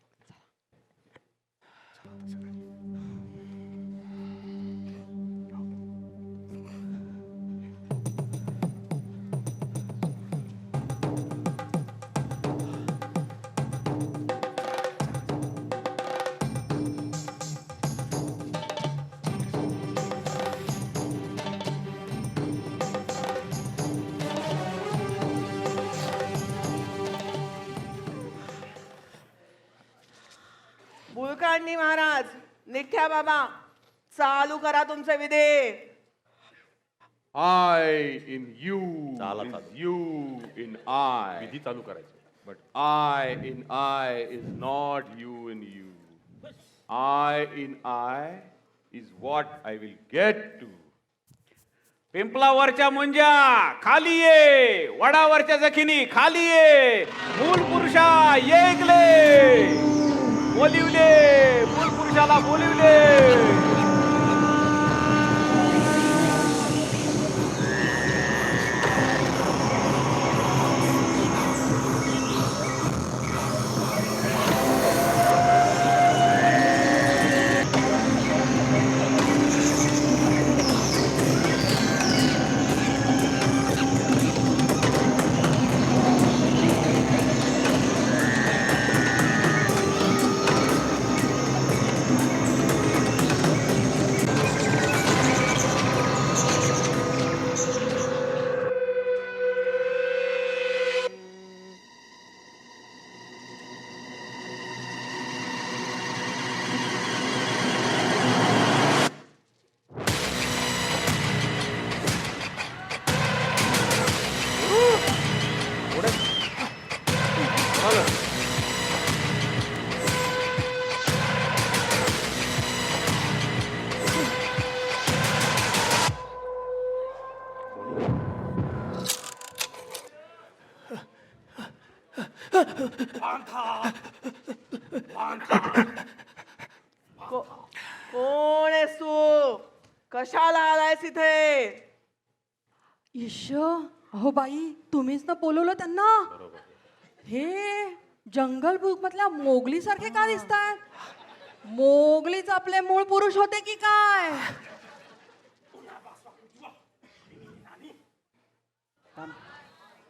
बुळकांडी महाराज, निठ्या बाबा चालू करा तुमचे विधी. I in you, you in I. विधी चालू करायचं. But I in I is not you in you. I in I is what I will get to. पिंपलावरच्या Munjya खाली ये, वडावरच्या जखिनी खाली ये. मूल पुरुषा ये इकले. बोलिवले, मूल पुरुषाला बोलिवले. कोण आहेस तू कशाला आलायस इथे ईश अहो बाई तुम्हीच ना बोलवलं त्यांना हे जंगल बुक मधल्या मोगली सारखे का दिसतात मोगलीच आपले मूळ पुरुष होते की काय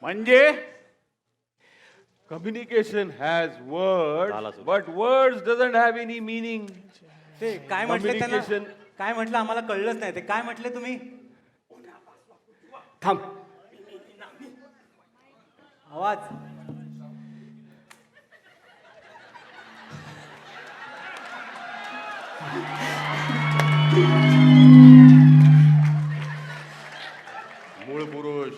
म्हणजे Communication has words, but words doesn't have any meaning. ते काय म्हटले त्यांना Communication. काय म्हटलं आम्हाला कळलंच नाही ते काय म्हटले तुम्ही थांब आवाज मूळ पुरुष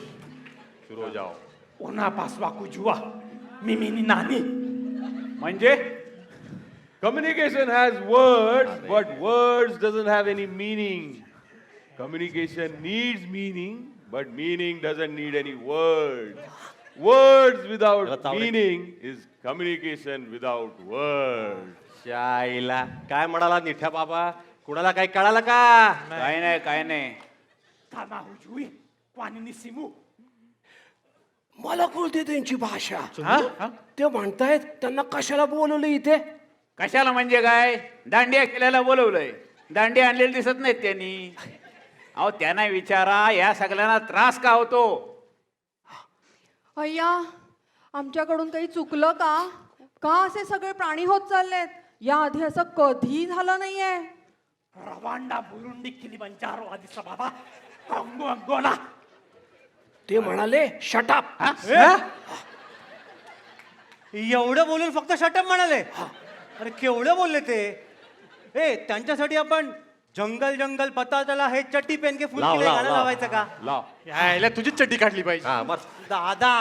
सुरू जाओ. उन्हा पासवा कुजुआ मिमिनी नानी म्हणजे Communication has words, but words doesn't have any meaning. Communication needs meaning, but meaning doesn't need any words. Words without meaning is communication without words. शाईला काय म्हणाला निठ्या बाबा कुणाला काही कळालं का काय नाही काय नाही थामा हुजुई क्वानिनी सिमू मला कळते त्यांची भाषा ते म्हणतायत त्यांना कशाला बोलवलं इथे कशाला म्हणजे काय दांडिया केल्याला बोलवलंय दांडिया आणलेली दिसत नाहीत त्यांनी अहो त्यांना विचारा या सगळ्यांना त्रास का होतो अय्या आमच्याकडून काही चुकलं का का असे सगळे प्राणी होत चाललेत याआधी असं कधी झालं नाहीये रवांडा बुरुंडी किलिमंजारो आदिस बाबा कांगो अंगोला ते म्हणाले शटअप एवढं बोलून फक्त शटअप म्हणाले अरे केवढं बोलले ते ए त्यांच्यासाठी आपण जंगल जंगल पता चला हे चट्टी पेन के फुल के गाणं लावायचं का यायला तुझीच चड्डी काढली पाहिजे दादा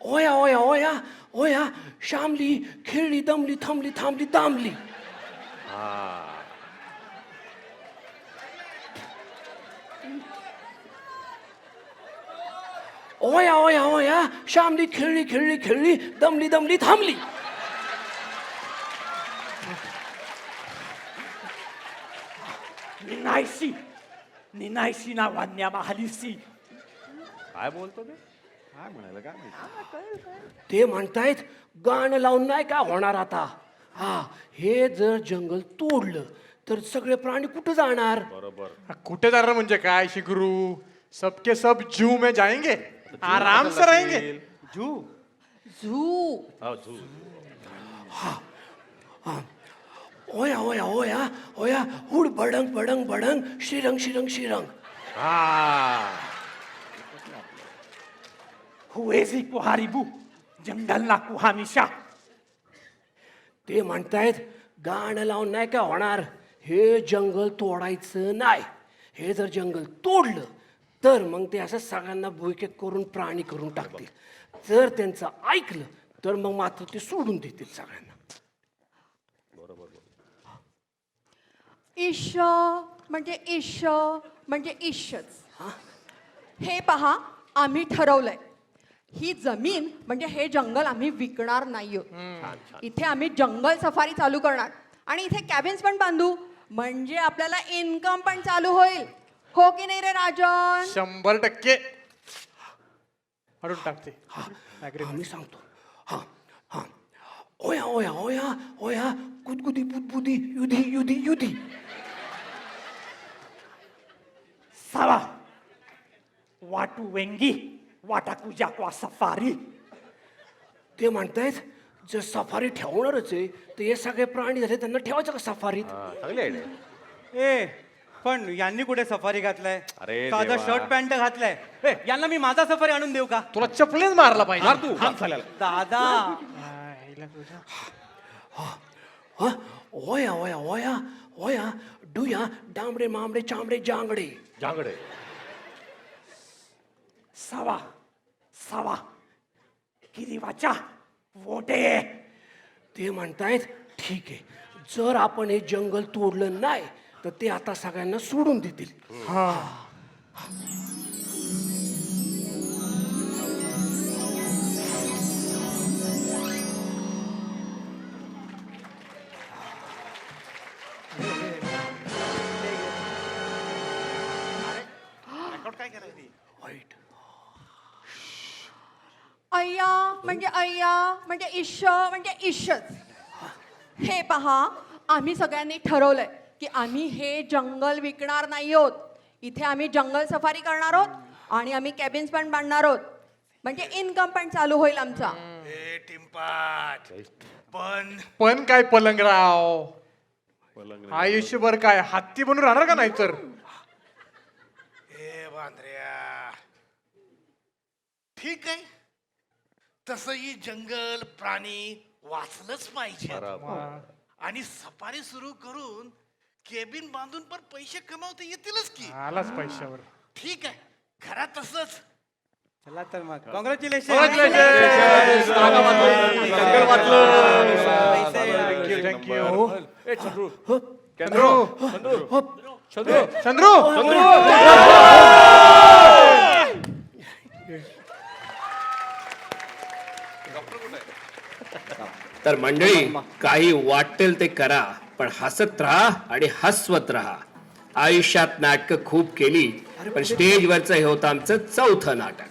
ओया ओया ओया ओया शामली खेळली दमली थांबली थांबली दामली ओया ओया ओया शामली खेळली खेळली खेळली दमली दमली थांबली निनायसी निनायसी ना वान्या महालिसी काय बोलतो ते काय म्हणायला काय माहिती ते म्हणतायत गाणं लावून नाही का होणार आता हा हे जर जंगल तोडलं तर सगळे प्राणी कुठं जाणार बरोबर कुठे जाणार म्हणजे काय शिगरू सबके सब जू में जाएंगे आराम से रहेंगे जू झू ओया ओया ओया ओया हुड बडंग बडंग बडंग श्रीरंग श्रीरंग श्रीरंग हुएसी कुहारीबू जंगलला कुहामिशा ते म्हणतायत गाणं लावून नाही का होणार हे जंगल तोडायचं नाही हे जर जंगल तोडलं तर मग ते असं सगळ्यांना भुईके करून प्राणी करून टाकतील जर त्यांचं ऐकलं तर मग मात्र ते सोडून देतील सगळ्यांना ईश म्हणजे ईश म्हणजे ईशच हे पहा आम्ही ठरवलंय ही जमीन म्हणजे हे जंगल आम्ही विकणार नाही इथे आम्ही जंगल सफारी चालू करणार आणि इथे कॅबिन्स पण बांधू म्हणजे आपल्याला इन्कम पण चालू होईल हो की नाही रे राजन 100% अडून टाकते मी सांगतो हा हा ओया ओया ओया ओया गुदगुदी बुदबुदी युधी युधी युधी सावा वाटू वेंगी वाटाकू जाकवा सफारी ते म्हणतायत जर सफारी ठेवणारच आहे तर हे सगळे प्राणी झाले त्यांना ठेवायचं का सफारीत चांगली आयडिया ए पण यांनी कुठे सफारी घातलाय अरे साधा देवा. शर्ट पॅन्ट घातलाय ए, यांना मी माझा सफारी आणून देऊ का तुला चपलेच मारला पाहिजे मार तू दादा ओया ओया ओया ओया डुया डांबडे मांबडे चांबडे जांगडे जांगडे सावा सावा किरी वाचा वोटे ते म्हणतायत ठीक आहे, जर आपण हे जंगल तोडलं नाही तर ते आता सगळ्यांना सोडून देतील. हा अय्या म्हणजे इश्श म्हणजे इश्शच. हे पहा, आम्ही सगळ्यांनी ठरवलंय की आम्ही हे जंगल विकणार नाही आहोत. इथे आम्ही जंगल सफारी करणार आहोत आणि आम्ही कॅबिन्स पण बांधणार आहोत, म्हणजे इन्कम पण चालू होईल आमचा. टिंपाट पण काय पलंगराव, आयुष्यभर काय हत्ती बनून राहणार का नाही तर? ए बांद्र्या, ठीक आहे, तसंही जंगल प्राणी वाचलंच पाहिजे. आणि सफारी सुरू करून केबिन बांधून पण पैसे कमावता येतीलच की. आलाच पैशावर. ठीक आहे, खरा तसंच. चला तर मग कॉंग्रॅच्युलेशन. तर मंडळी, काही वाटेल ते करा, पण हसत राहा आणि हसवत राहा. आयुष्यात नाटकं खूप केली, पण स्टेजवरचं हे होतं आमचं 4थं नाटक.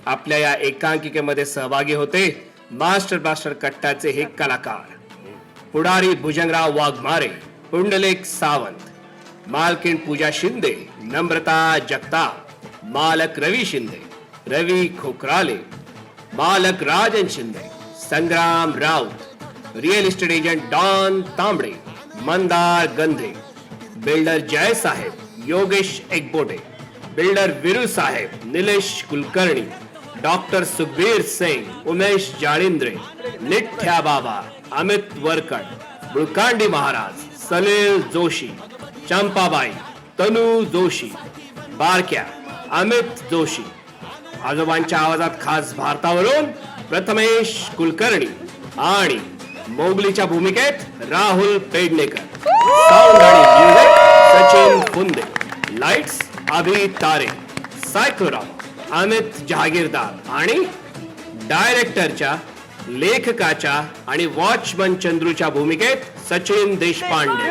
आपल्या या एकांकिकेमध्ये सहभागी होते मास्टर ब्लास्टर कट्टाचे हे कलाकार: पुढारी भुजंगराव वाघमारे, पुंडलिक सावंत, मालकीण पूजा शिंदे, नम्रता जगताप, मालक रवी शिंदे, रवी खोकराले, मालक Rajan Shinde, Sangram Raut, real estate agent Don Tambde, Mandar Gandhe, builder Jay साहेब, योगेश एकबोटे, बिल्डर विरू साहेब, निलेश कुलकर्णी, डॉक्टर सुखबीर सिंग, उमेश जाळिंद्रे, निठ्या बाबा, अमित वरकड, बुळकांडी महाराज, सलील जोशी, चंपाबाई, तनू जोशी, बारक्या, अमित जोशी. आजोबांच्या आवाजात खास भारतावरून प्रथमेश कुलकर्णी आणि मोगलीच्या भूमिकेत राहुल पेडणेकर. साऊंड आणि म्युझिक सचिन फुंदे. लाईट्स अभि तारे. सायक्लोराम अमित जहागीरदार आणि डायरेक्टरच्या, लेखकाच्या आणि वॉचमन चंद्रूच्या भूमिकेत सचिन देशपांडे.